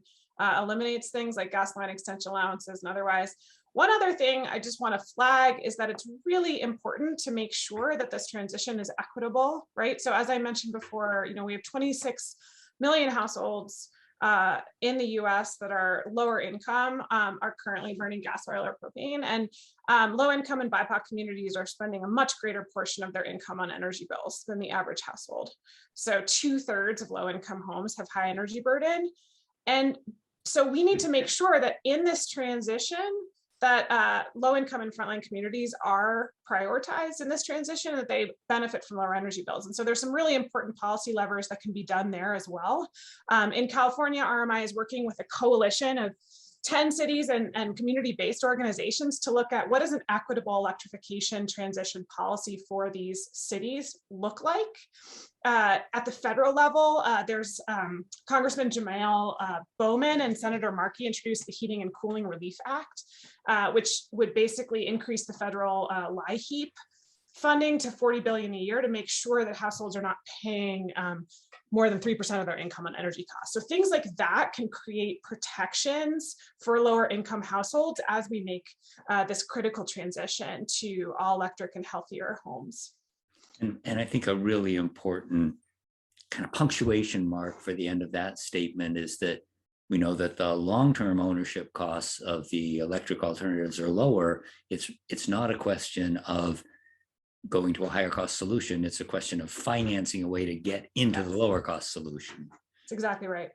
eliminates things like gas line extension allowances and otherwise. One other thing I just want to flag is that it's really important to make sure that this transition is equitable, right? So as I mentioned before, we have 26 million households in the US that are lower income, are currently burning gas, oil, or propane, and low income and BIPOC communities are spending a much greater portion of their income on energy bills than the average household. So 2/3 of low income homes have high energy burden. And so we need to make sure that in this transition, that low income and frontline communities are prioritized in this transition, that they benefit from lower energy bills. And so there's some really important policy levers that can be done there as well. In California, RMI is working with a coalition of 10 cities and community-based organizations to look at what does an equitable electrification transition policy for these cities look like. At the federal level, there's Congressman Jamaal Bowman and Senator Markey introduced the Heating and Cooling Relief Act, which would basically increase the federal LIHEAP funding to $40 billion a year to make sure that households are not paying more than 3% of their income on energy costs. So things like that can create protections for lower income households as we make this critical transition to all electric and healthier homes. And I think a really important kind of punctuation mark for the end of that statement is that we know that the long-term ownership costs of the electric alternatives are lower. It's not a question of going to a higher cost solution. It's a question of financing a way to get into the lower cost solution. That's exactly right.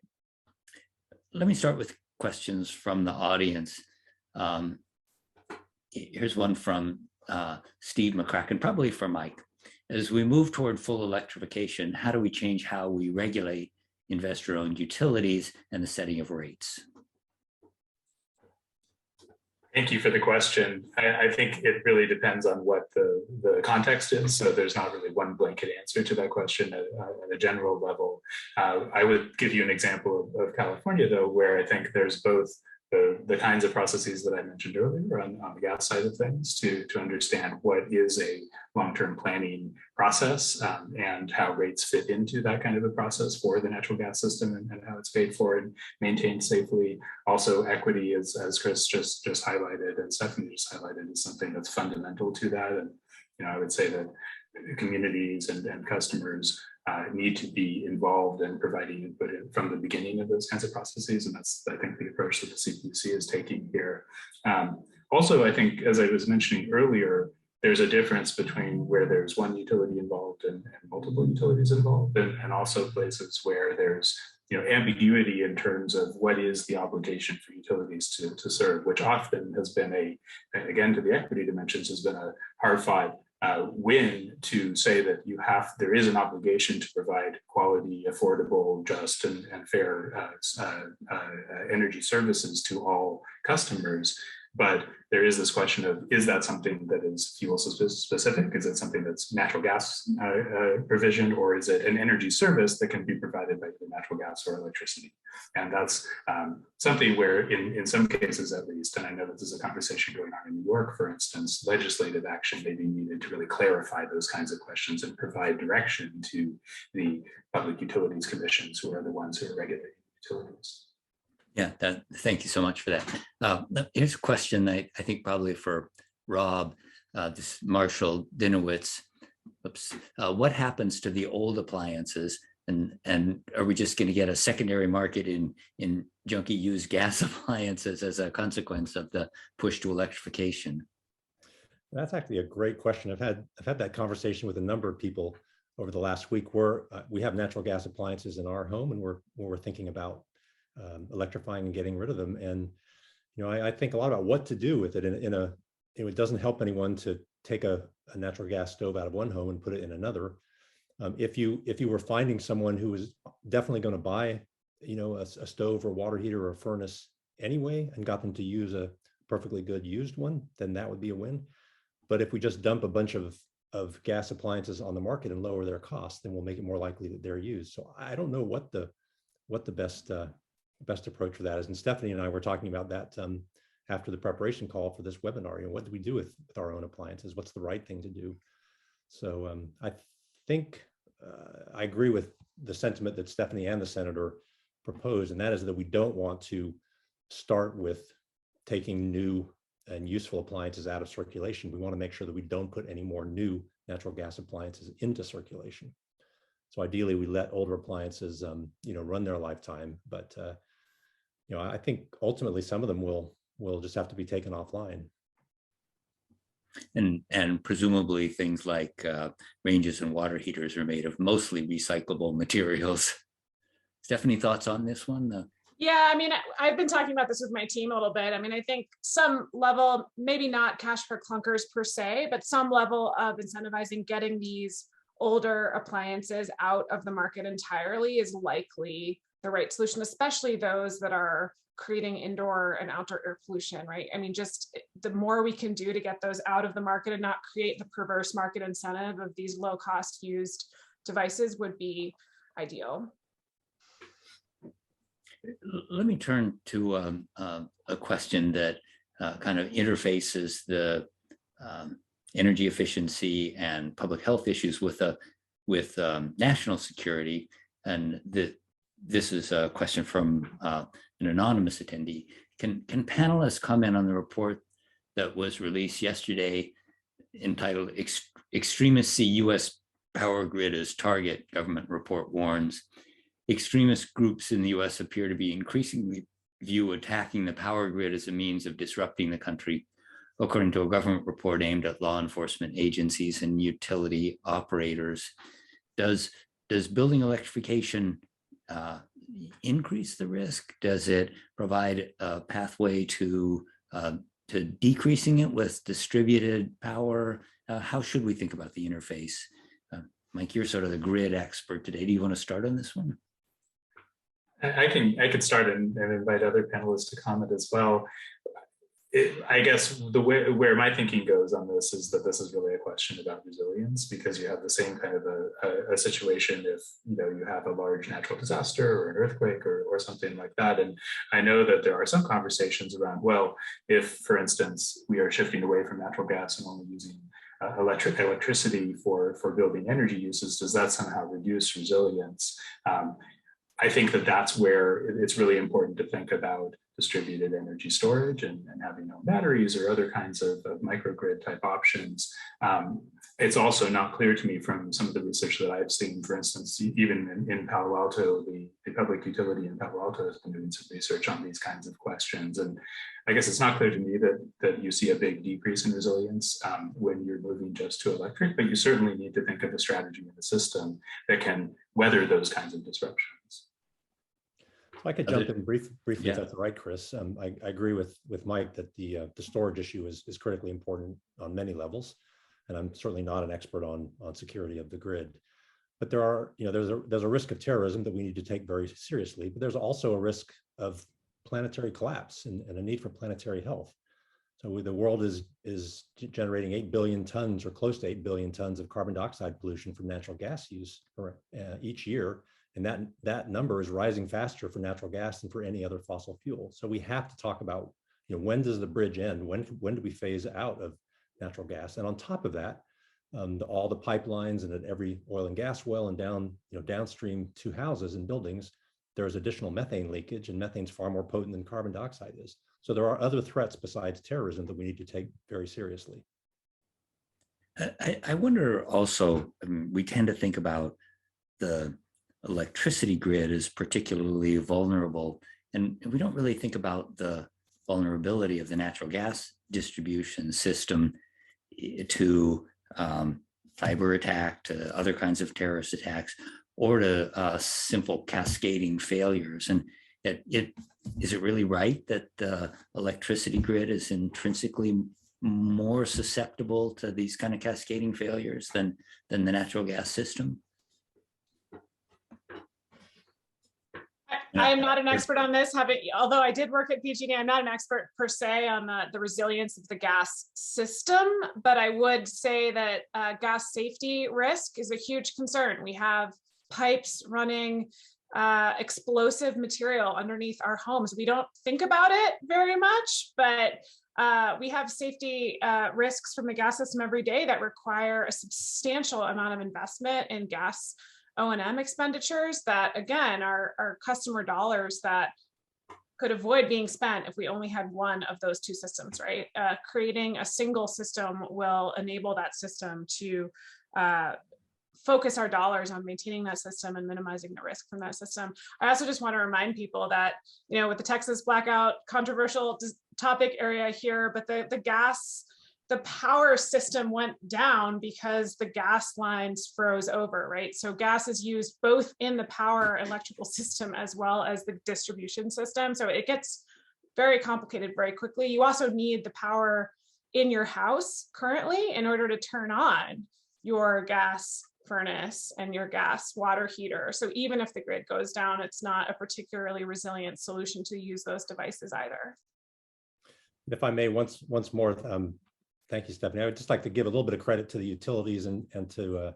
Let me start with questions from the audience. Here's one from Steve McCracken, probably for Mike. As we move toward full electrification, how do we change how we regulate investor-owned utilities and the setting of rates? Thank you for the question. I think it really depends on what the context is. So there's not really one blanket answer to that question at a general level. I would give you an example of California, though, where I think there's both the kinds of processes that I mentioned earlier on the gas side of things to understand what is a long-term planning process and how rates fit into that kind of a process for the natural gas system and how it's paid for and maintained safely. Also, equity, as Chris just highlighted and Stephanie just highlighted, is something that's fundamental to that. And I would say that communities and customers need to be involved in providing input from the beginning of those kinds of processes. And that's, I think, the approach that the CPUC is taking here. Also, I think, as I was mentioning earlier, there's a difference between where there's one utility involved and multiple utilities involved, and also places where there's ambiguity in terms of what is the obligation for utilities to serve, which often has been again, to the equity dimensions, has been a hard-fought win to say that there is an obligation to provide quality, affordable, just, and fair energy services to all customers. But there is this question of, is that something that is fuel specific? Is it something that's natural gas provision, or is it an energy service that can be provided by either natural gas or electricity? And that's something where in some cases at least, and I know that there's a conversation going on in New York, for instance, legislative action may be needed to really clarify those kinds of questions and provide direction to the public utilities commissions, who are the ones who are regulating utilities. Yeah, thank you so much for that. Here's a question I think probably for Rob, this Marshall Dinowitz. What happens to the old appliances, and are we just going to get a secondary market in junky used gas appliances as a consequence of the push to electrification? That's actually a great question. I've had that conversation with a number of people over the last week, where we have natural gas appliances in our home, and we're thinking about electrifying and getting rid of them. And I think a lot about what to do with it. It doesn't help anyone to take a natural gas stove out of one home and put it in another. If you were finding someone who was definitely going to buy a stove or water heater or a furnace anyway, and got them to use a perfectly good used one, then that would be a win. But if we just dump a bunch of gas appliances on the market and lower their costs, then we'll make it more likely that they're used. So I don't know what the best approach for that is. And Stephanie and I were talking about that after the preparation call for this webinar. What do we do with our own appliances? What's the right thing to do? So I think I agree with the sentiment that Stephanie and the senator proposed, and that is that we don't want to start with taking new and useful appliances out of circulation. We want to make sure that we don't put any more new natural gas appliances into circulation. So ideally, we let older appliances, run their lifetime. But I think ultimately some of them will just have to be taken offline. And presumably things like ranges and water heaters are made of mostly recyclable materials. Stephanie, thoughts on this one? Yeah, I've been talking about this with my team a little bit. I think some level, maybe not cash for clunkers per se, but some level of incentivizing getting these older appliances out of the market entirely is likely the right solution, especially those that are creating indoor and outdoor air pollution, right? Just the more we can do to get those out of the market and not create the perverse market incentive of these low cost used devices would be ideal. Let me turn to a question that kind of interfaces the energy efficiency and public health issues with national security. And this is a question from an anonymous attendee. Can panelists comment on the report that was released yesterday entitled "Extremists See U.S. Power Grid as Target, Government Report Warns"? Extremist groups in the U.S. appear to be increasingly view attacking the power grid as a means of disrupting the country, according to a government report aimed at law enforcement agencies and utility operators. Does building electrification increase the risk? Does it provide a pathway to decreasing it with distributed power? How should we think about the interface? Mike, you're sort of the grid expert today. Do you want to start on this one? I can start and invite other panelists to comment as well. I guess the way where my thinking goes on this is that this is really a question about resilience, because you have the same kind of a situation if you have a large natural disaster or an earthquake or something like that. And I know that there are some conversations around, well, if, for instance, we are shifting away from natural gas and only using electricity for building energy uses, does that somehow reduce resilience? I think that that's where it's really important to think about distributed energy storage and having no batteries or other kinds of microgrid type options. It's also not clear to me from some of the research that I've seen, for instance, even in Palo Alto, the public utility in Palo Alto has been doing some research on these kinds of questions. And I guess it's not clear to me that you see a big decrease in resilience when you're moving just to electric, but you certainly need to think of a strategy in the system that can weather those kinds of disruptions. If I could jump in briefly, Yeah. if that's all right, Chris. I agree with Mike that the storage issue is critically important on many levels, and I'm certainly not an expert on security of the grid. But there are, there's a risk of terrorism that we need to take very seriously. But there's also a risk of planetary collapse and a need for planetary health. So the world is generating 8 billion tons or close to 8 billion tons of carbon dioxide pollution from natural gas use each year. And that number is rising faster for natural gas than for any other fossil fuel. So we have to talk about, when does the bridge end? When do we phase out of natural gas? And on top of that, all the pipelines and at every oil and gas well and downstream to houses and buildings, there's additional methane leakage, and methane's far more potent than carbon dioxide is. So there are other threats besides terrorism that we need to take very seriously. I wonder also, we tend to think about the electricity grid is particularly vulnerable, and we don't really think about the vulnerability of the natural gas distribution system to cyber attack, to other kinds of terrorist attacks, or to simple cascading failures. And is it really right that the electricity grid is intrinsically more susceptible to these kind of cascading failures than the natural gas system? I am not an expert on this, although I did work at PG&E. I'm not an expert per se on the resilience of the gas system, but I would say that gas safety risk is a huge concern. We have pipes running explosive material underneath our homes. We don't think about it very much, but we have safety risks from the gas system every day that require a substantial amount of investment in gas O&M expenditures that, again, are customer dollars that could avoid being spent if we only had one of those two systems, right? Creating a single system will enable that system to focus our dollars on maintaining that system and minimizing the risk from that system. I also just want to remind people that, with the Texas blackout, controversial topic area here, but the power system went down because the gas lines froze over, right? So gas is used both in the power electrical system as well as the distribution system. So it gets very complicated very quickly. You also need the power in your house currently in order to turn on your gas furnace and your gas water heater. So even if the grid goes down, it's not a particularly resilient solution to use those devices either. If I may, once more, thank you, Stephanie. I would just like to give a little bit of credit to the utilities and to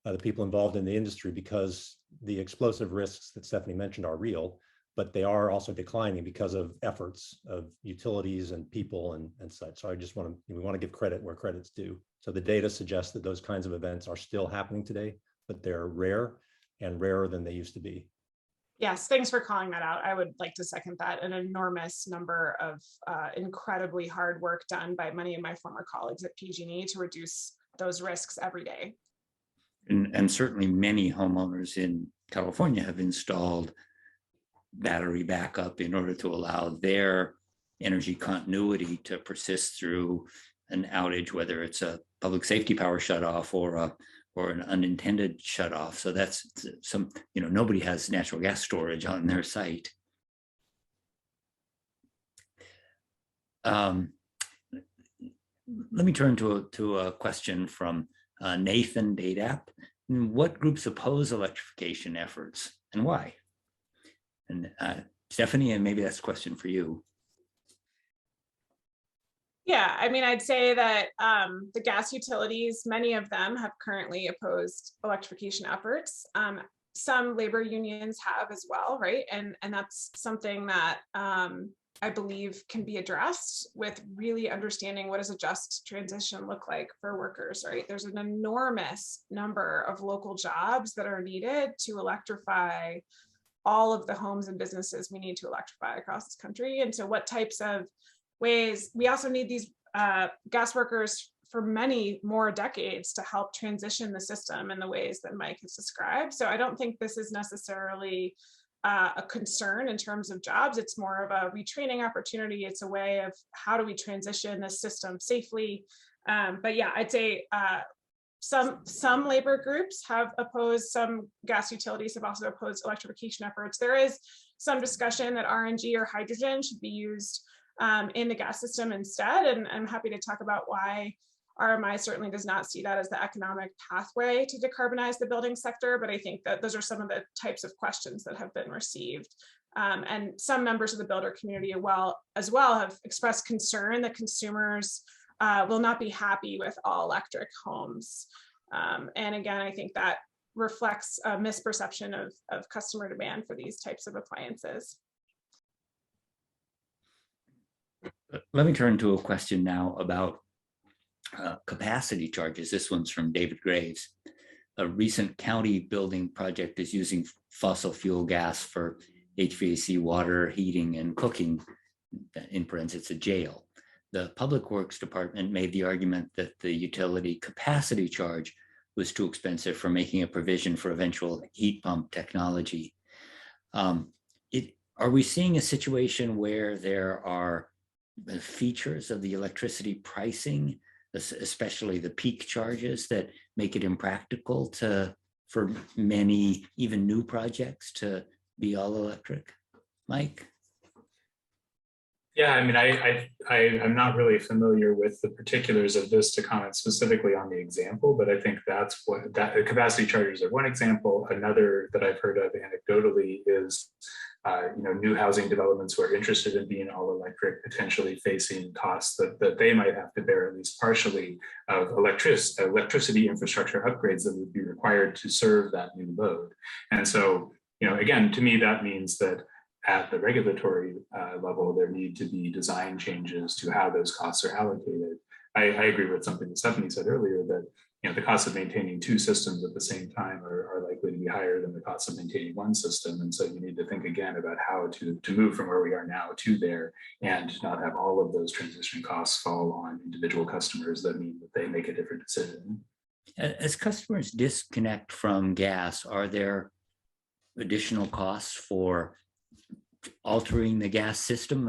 the people involved in the industry, because the explosive risks that Stephanie mentioned are real, but they are also declining because of efforts of utilities and people and such. So I just we want to give credit where credit's due. So the data suggests that those kinds of events are still happening today, but they're rare and rarer than they used to be. Yes, thanks for calling that out. I would like to second that. An enormous number of incredibly hard work done by many of my former colleagues at PG&E to reduce those risks every day. And certainly many homeowners in California have installed battery backup in order to allow their energy continuity to persist through an outage, whether it's a public safety power shutoff or an unintended shutoff. So that's nobody has natural gas storage on their site. Let me turn to a question from Nathan Dadap. What groups oppose electrification efforts and why? And Stephanie, and maybe that's a question for you. Yeah, I mean, I'd say that the gas utilities, many of them have currently opposed electrification efforts. Some labor unions have as well, right? And that's something that I believe can be addressed with really understanding what does a just transition look like for workers, right? There's an enormous number of local jobs that are needed to electrify all of the homes and businesses we need to electrify across this country. And so what types of ways, we also need these gas workers for many more decades to help transition the system in the ways that Mike has described. So I don't think this is necessarily a concern in terms of jobs. It's more of a retraining opportunity. It's a way of how do we transition this system safely. But yeah, I'd say some labor groups have opposed, some gas utilities have also opposed electrification efforts. There is some discussion that RNG or hydrogen should be used in the gas system instead. And I'm happy to talk about why RMI certainly does not see that as the economic pathway to decarbonize the building sector, but I think that those are some of the types of questions that have been received. And some members of the builder community as well have expressed concern that consumers will not be happy with all electric homes. And again, I think that reflects a misperception of customer demand for these types of appliances. Let me turn to a question now about capacity charges. This one's from David Graves. A recent county building project is using fossil fuel gas for HVAC, water, heating, and cooking. In parentheses, a jail. The Public Works Department made the argument that the utility capacity charge was too expensive for making a provision for eventual heat pump technology. Are we seeing a situation where there are features of the electricity pricing, especially the peak charges, that make it impractical for many, even new projects, to be all electric? Mike? Yeah, I mean, I'm not really familiar with the particulars of this to comment specifically on the example, but I think that's what that capacity chargers are one example. Another that I've heard of anecdotally is new housing developments who are interested in being all electric, potentially facing costs that they might have to bear, at least partially, of electricity infrastructure upgrades that would be required to serve that new load. And so, again, to me, that means that at the regulatory level, there need to be design changes to how those costs are allocated. I agree with something that Stephanie said earlier, that the costs of maintaining two systems at the same time are likely to be higher than the costs of maintaining one system. And so you need to think again about how to move from where we are now to there, and not have all of those transition costs fall on individual customers that mean that they make a different decision. As customers disconnect from gas, are there additional costs for altering the gas system?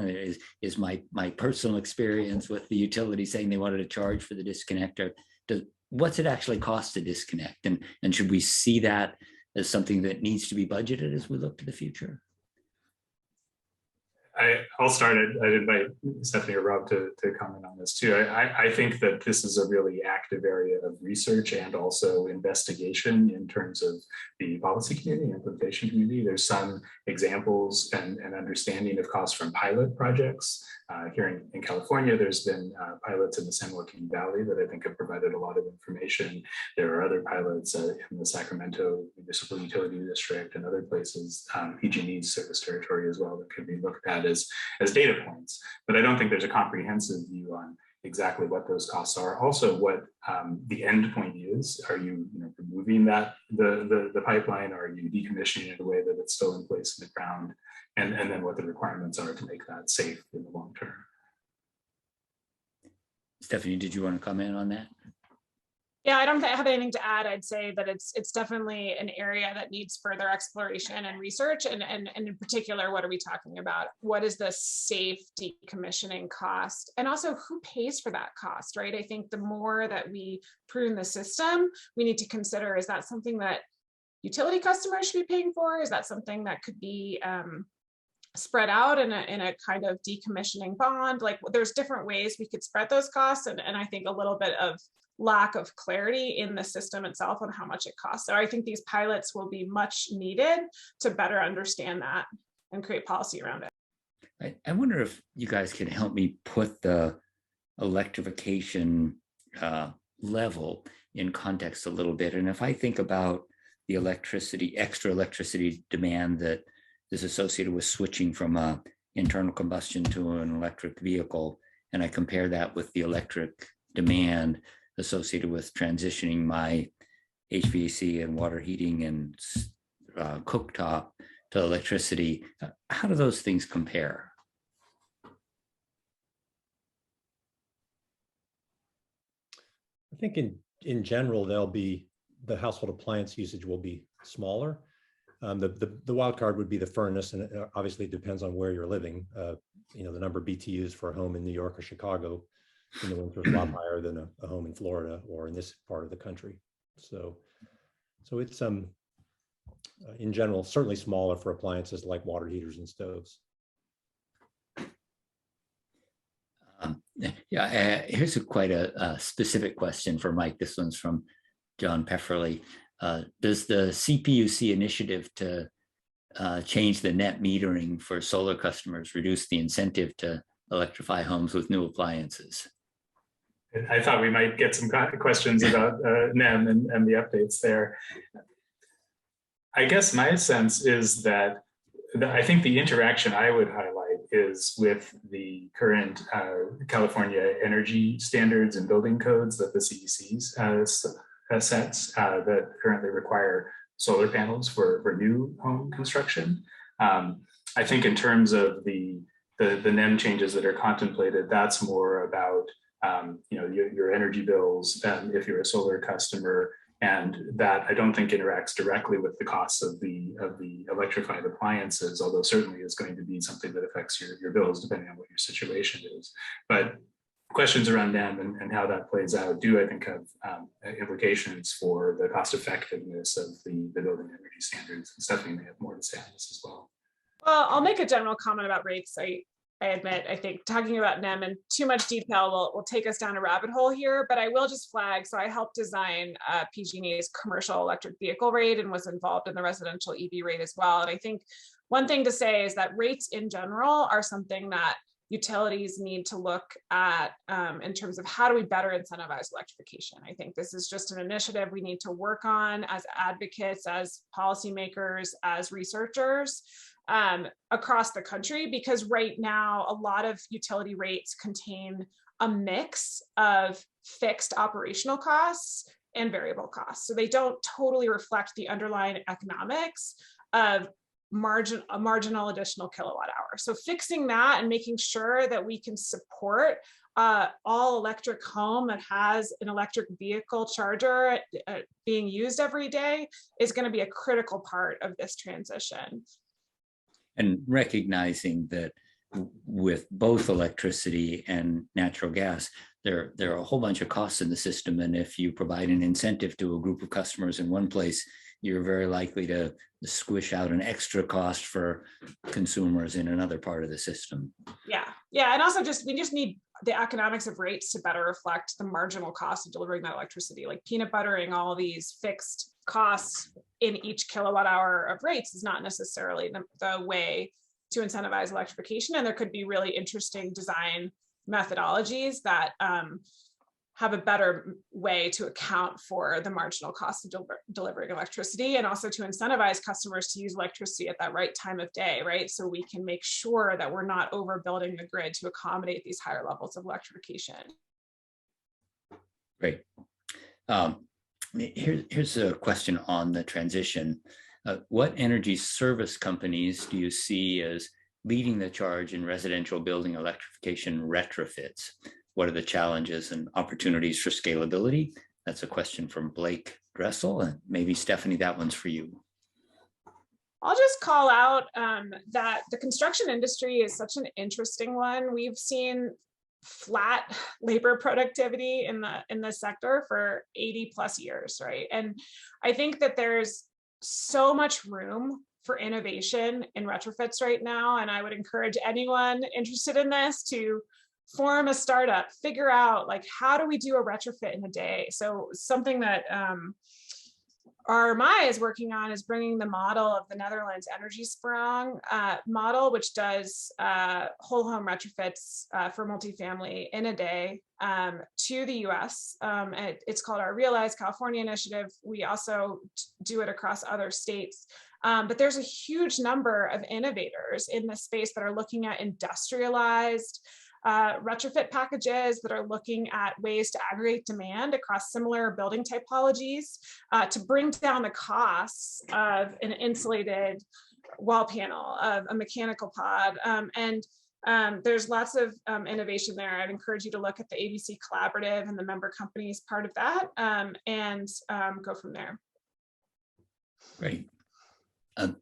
Is my personal experience with the utility saying they wanted to charge for the disconnect, or what's it actually cost to disconnect? And should we see that as something that needs to be budgeted as we look to the future? I'll start. I'd invite Stephanie or Rob to comment on this too. I think that this is a really active area of research and also investigation in terms of the policy community, implementation community. There's some examples and understanding of costs from pilot projects. Here in California, there's been pilots in the San Joaquin Valley that I think have provided a lot of information. There are other pilots in the Sacramento Municipal Utility District and other places, PG&E's service territory as well, that could be looked at as data points. But I don't think there's a comprehensive view on exactly what those costs are. Also, what the end point is. Are you, removing the pipeline? Or are you decommissioning it in a way that it's still in place in the ground? And then what the requirements are to make that safe in the long term. Stephanie, did you want to comment on that? Yeah, I don't have anything to add. I'd say that it's definitely an area that needs further exploration and research. And in particular, what are we talking about? What is the safe decommissioning cost? And also, who pays for that cost, right? I think the more that we prune the system, we need to consider, is that something that utility customers should be paying for? Is that something that could be spread out in a kind of decommissioning bond? Like, there's different ways we could spread those costs. And I think a little bit of lack of clarity in the system itself on how much it costs. So I think these pilots will be much needed to better understand that and create policy around it. I wonder if you guys can help me put the electrification level in context a little bit. And if I think about the extra electricity demand that is associated with switching from a internal combustion to an electric vehicle, and I compare that with the electric demand associated with transitioning my HVAC and water heating and cooktop to electricity, how do those things compare? I think in general, the household appliance usage will be smaller. The wild card would be the furnace, and obviously it depends on where you're living. The number of BTUs for a home in New York or Chicago in the winter is a lot higher than a home in Florida or in this part of the country. So it's in general certainly smaller for appliances like water heaters and stoves. Here's quite a specific question for Mike. This one's from John Pefferly. Does the CPUC initiative to change the net metering for solar customers reduce the incentive to electrify homes with new appliances? I thought we might get some questions about NEM and the updates there. I guess my sense is that I think the interaction I would highlight is with the current California energy standards and building codes that the CEC sets that currently require solar panels for new home construction. I think in terms of the NEM changes that are contemplated, that's more about your energy bills if you're a solar customer, and that I don't think interacts directly with the costs of the electrified appliances, although certainly is going to be something that affects your bills depending on what your situation is. But questions around NEM and how that plays out do, I think, have implications for the cost effectiveness of the building energy standards. And Stephanie may have more to say on this as well. Well, I'll make a general comment about rates. I admit, I think talking about NEM in too much detail will take us down a rabbit hole here, but I will just flag. So I helped design PG&E's commercial electric vehicle rate and was involved in the residential EV rate as well. And I think one thing to say is that rates in general are something that utilities need to look at in terms of how do we better incentivize electrification. I think this is just an initiative we need to work on as advocates, as policymakers, as researchers across the country, because right now a lot of utility rates contain a mix of fixed operational costs and variable costs. So they don't totally reflect the underlying economics of a marginal additional kilowatt hour. So fixing that and making sure that we can support all electric home that has an electric vehicle charger being used every day is going to be a critical part of this transition. And recognizing that with both electricity and natural gas, there are a whole bunch of costs in the system. And if you provide an incentive to a group of customers in one place, you're very likely to squish out an extra cost for consumers in another part of the system. Yeah. And also we just need the economics of rates to better reflect the marginal cost of delivering that electricity, like peanut buttering all these fixed costs in each kilowatt hour of rates is not necessarily the way to incentivize electrification. And there could be really interesting design methodologies that have a better way to account for the marginal cost of delivering electricity, and also to incentivize customers to use electricity at that right time of day, right? So we can make sure that we're not overbuilding the grid to accommodate these higher levels of electrification. Great. Here's a question on the transition. What energy service companies do you see as leading the charge in residential building electrification retrofits? What are the challenges and opportunities for scalability? That's a question from Blake Dressel, and maybe Stephanie, that one's for you. I'll just call out that the construction industry is such an interesting one. We've seen flat labor productivity in the sector for 80 plus years, right? And I think that there's so much room for innovation in retrofits right now. And I would encourage anyone interested in this to form a startup, figure out like, how do we do a retrofit in a day? So something that RMI is working on is bringing the model of the Netherlands Energy Sprong model, which does whole home retrofits for multifamily in a day to the US. It's called our Realize California initiative. We also do it across other states. But there's a huge number of innovators in this space that are looking at industrialized retrofit packages, that are looking at ways to aggregate demand across similar building typologies to bring down the costs of an insulated wall panel, of a mechanical pod. There's lots of innovation there. I'd encourage you to look at the ABC Collaborative and the member companies part of that, and go from there. Great.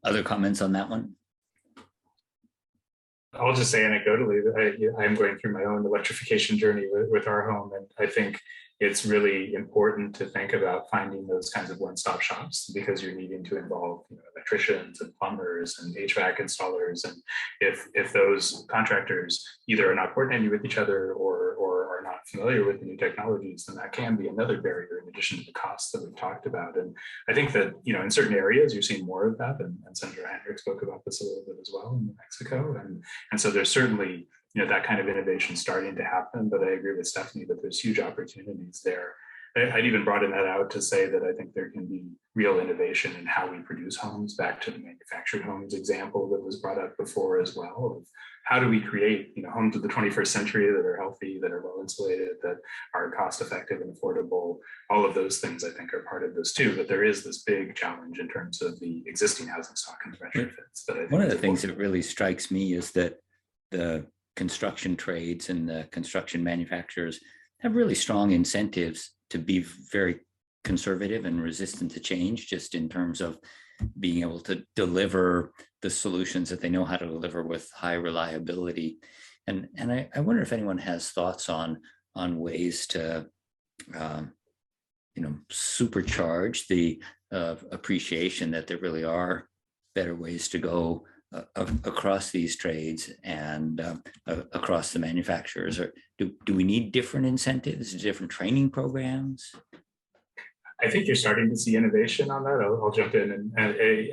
Other comments on that one? I'll just say anecdotally that I'm going through my own electrification journey with our home, and I think it's really important to think about finding those kinds of one-stop shops, because you're needing to involve electricians and plumbers and HVAC installers, and if those contractors either are not coordinating with each other or are not familiar with the new technologies, then that can be another barrier in addition to the costs that we've talked about. And I think that in certain areas you're seeing more of that, and Senator Heinrich spoke about this a little bit as well in New Mexico, and so there's certainly that kind of innovation starting to happen. But I agree with Stephanie that there's huge opportunities there. I'd even broaden that out to say that I think there can be real innovation in how we produce homes, back to the manufactured homes example that was brought up before as well, of how do we create homes of the 21st century that are healthy, that are well insulated, that are cost effective and affordable. All of those things I think are part of this too, but there is this big challenge in terms of the existing housing stock and retrofits. That I think one of the things that really strikes me is that the construction trades and the construction manufacturers have really strong incentives to be very conservative and resistant to change, just in terms of being able to deliver the solutions that they know how to deliver with high reliability. And I wonder if anyone has thoughts on ways to supercharge the appreciation that there really are better ways to go across these trades and across the manufacturers. Or do we need different incentives, different training programs? I think you're starting to see innovation on that. I'll jump in, and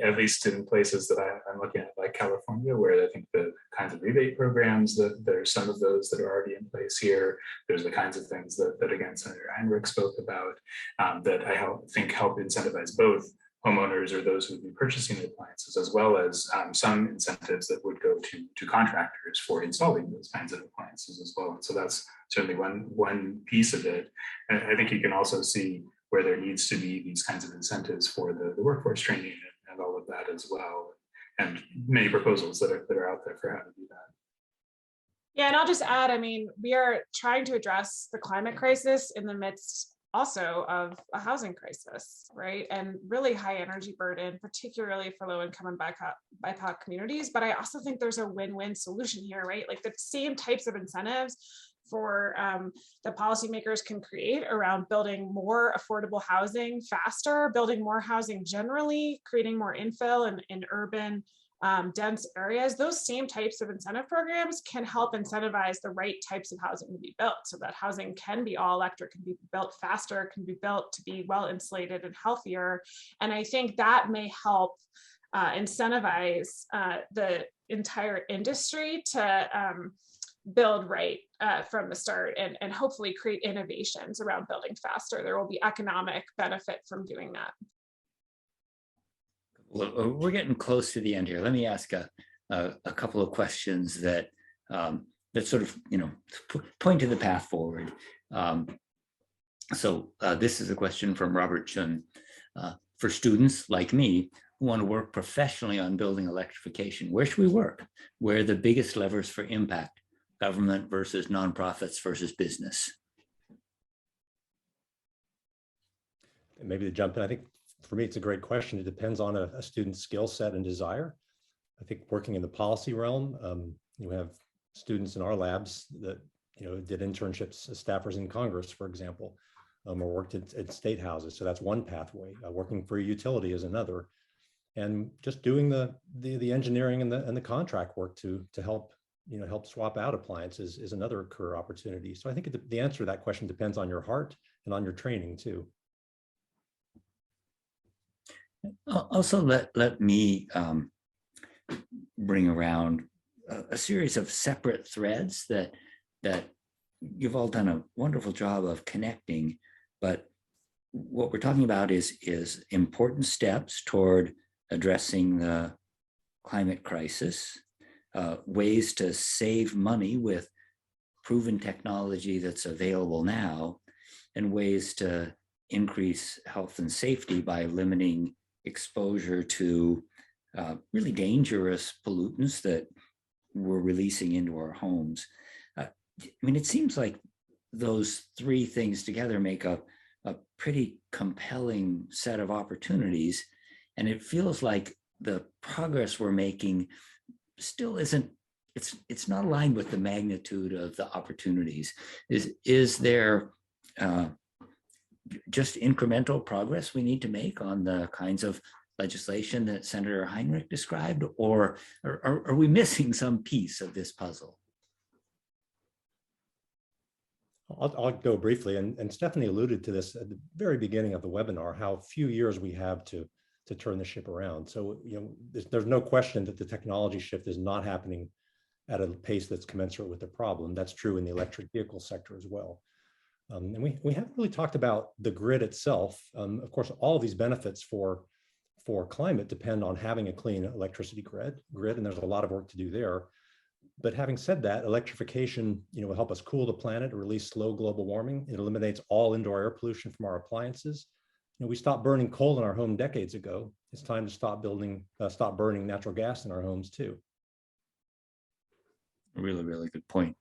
at least in places that I'm looking at, like California, where I think the kinds of rebate programs, that there's some of those that are already in place here. There's the kinds of things that again, Senator Heinrich spoke about, that I think help incentivize both homeowners or those who would be purchasing the appliances, as well as some incentives that would go to contractors for installing those kinds of appliances as well. And so that's certainly one piece of it. And I think you can also see where there needs to be these kinds of incentives for the workforce training and all of that as well. And many proposals that are out there for how to do that. Yeah, and I'll just add, we are trying to address the climate crisis in the midst also of a housing crisis, right? And really high energy burden, particularly for low income and BIPOC communities. But I also think there's a win-win solution here, right? Like the same types of incentives for the policymakers can create around building more affordable housing faster, building more housing generally, creating more infill in urban dense areas. Those same types of incentive programs can help incentivize the right types of housing to be built, so that housing can be all electric, can be built faster, can be built to be well insulated and healthier. And I think that may help incentivize the entire industry to build right from the start, and hopefully create innovations around building faster. There will be economic benefit from doing that. Well, we're getting close to the end here. Let me ask a couple of questions that sort of point to the path forward. So this is a question from Robert Chun. For students like me who want to work professionally on building electrification, where should we work? Where are the biggest levers for impact? Government versus nonprofits versus business? Maybe to jump in, I think for me, it's a great question. It depends on a student's skill set and desire. I think working in the policy realm, you have students in our labs that did internships as staffers in Congress, for example, or worked at state houses. So that's one pathway. Working for a utility is another, and just doing the engineering and the contract work to help help swap out appliances is another career opportunity. So I think the answer to that question depends on your heart and on your training too. Also, let me bring around a series of separate threads that you've all done a wonderful job of connecting, but what we're talking about is important steps toward addressing the climate crisis, ways to save money with proven technology that's available now, and ways to increase health and safety by limiting exposure to really dangerous pollutants that we're releasing into our homes. I mean, it seems like those three things together make a pretty compelling set of opportunities. And it feels like the progress we're making still isn't, it's not aligned with the magnitude of the opportunities. Is there just incremental progress we need to make on the kinds of legislation that Senator Heinrich described, or are we missing some piece of this puzzle? I'll go briefly, and Stephanie alluded to this at the very beginning of the webinar, how few years we have to turn the ship around. So, there's no question that the technology shift is not happening at a pace that's commensurate with the problem. That's true in the electric vehicle sector as well. And we haven't really talked about the grid itself. Of course, all of these benefits for climate depend on having a clean electricity grid, and there's a lot of work to do there. But having said that, electrification, will help us cool the planet, release slow global warming. It eliminates all indoor air pollution from our appliances. We stopped burning coal in our home decades ago. It's time to stop burning natural gas in our homes too. Really, really good point.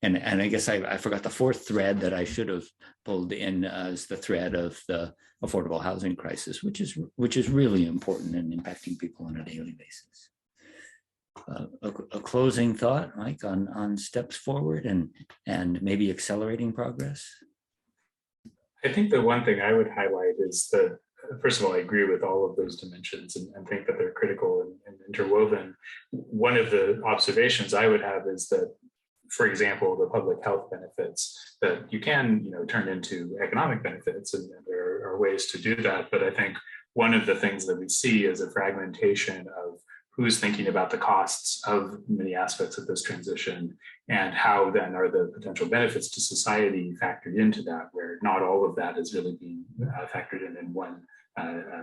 And I guess I forgot the fourth thread that I should have pulled in as the thread of the affordable housing crisis, which is really important and impacting people on a daily basis. A closing thought, Mike, on steps forward and maybe accelerating progress? I think the one thing I would highlight is that, first of all, I agree with all of those dimensions and think that they're critical and interwoven. One of the observations I would have is that, for example, the public health benefits that you can, turn into economic benefits, and there are ways to do that. But I think one of the things that we see is a fragmentation of who's thinking about the costs of many aspects of this transition, and how then are the potential benefits to society factored into that, where not all of that is really being factored in one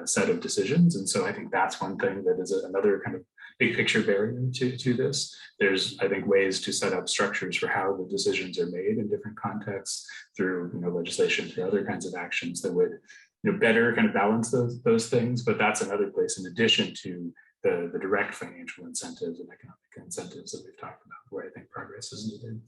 set of decisions. And so I think that's one thing that is another kind of big picture barrier to this. There's, I think, ways to set up structures for how the decisions are made in different contexts through legislation, through other kinds of actions that would better kind of balance those things. But that's another place, in addition to the direct financial incentives and economic incentives that we've talked about, where I think progress is needed.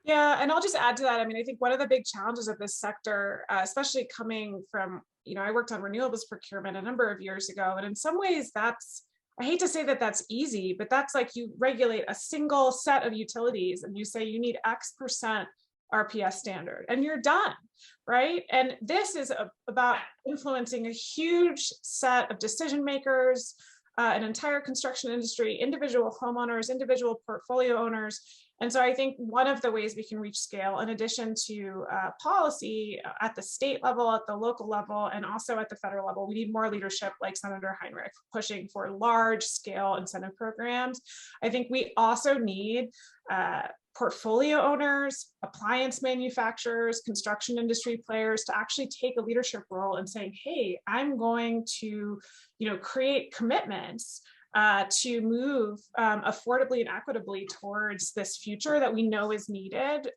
Yeah, and I'll just add to that. I mean, I think one of the big challenges of this sector, especially coming from, I worked on renewables procurement a number of years ago, and in some ways that's, I hate to say that that's easy, but that's like you regulate a single set of utilities and you say you need X% RPS standard and you're done, right? And this is about influencing a huge set of decision makers, an entire construction industry, individual homeowners, individual portfolio owners. And so I think one of the ways we can reach scale, in addition to policy at the state level, at the local level, and also at the federal level, we need more leadership like Senator Heinrich pushing for large scale incentive programs. I think we also need portfolio owners, appliance manufacturers, construction industry players to actually take a leadership role in saying, hey, I'm going to create commitments to move affordably and equitably towards this future that we know is needed,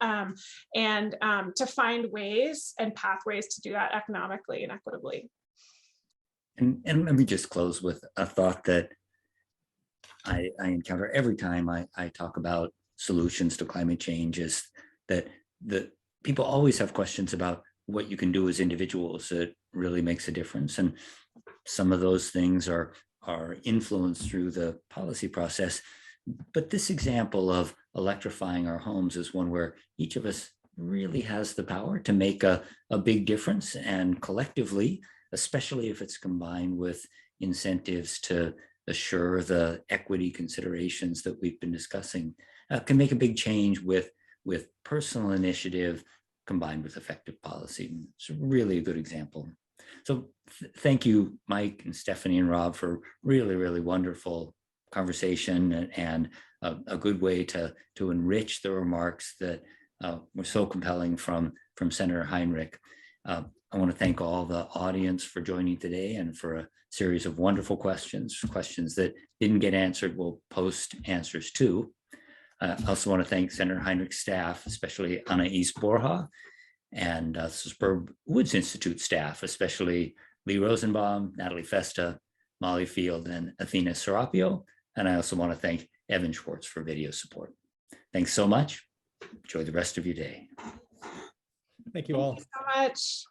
and to find ways and pathways to do that economically and equitably. And let me just close with a thought that I encounter every time I talk about solutions to climate change, is that the people always have questions about what you can do as individuals that really makes a difference. And some of those things are influenced through the policy process. But this example of electrifying our homes is one where each of us really has the power to make a big difference, and collectively, especially if it's combined with incentives to assure the equity considerations that we've been discussing, can make a big change with personal initiative combined with effective policy. It's really a good example. So thank you, Mike and Stephanie and Rob, for really, really wonderful conversation and a good way to enrich the remarks that were so compelling from Senator Heinrich. I want to thank all the audience for joining today and for a series of wonderful questions that didn't get answered, we'll post answers to. I also want to thank Senator Heinrich's staff, especially Anais Borja, and Superb Woods Institute staff, especially Lee Rosenbaum, Natalie Festa, Molly Field, and Athena Serapio. And I also want to thank Evan Schwartz for video support. Thanks so much. Enjoy the rest of your day. Thank you all. Thank you so much.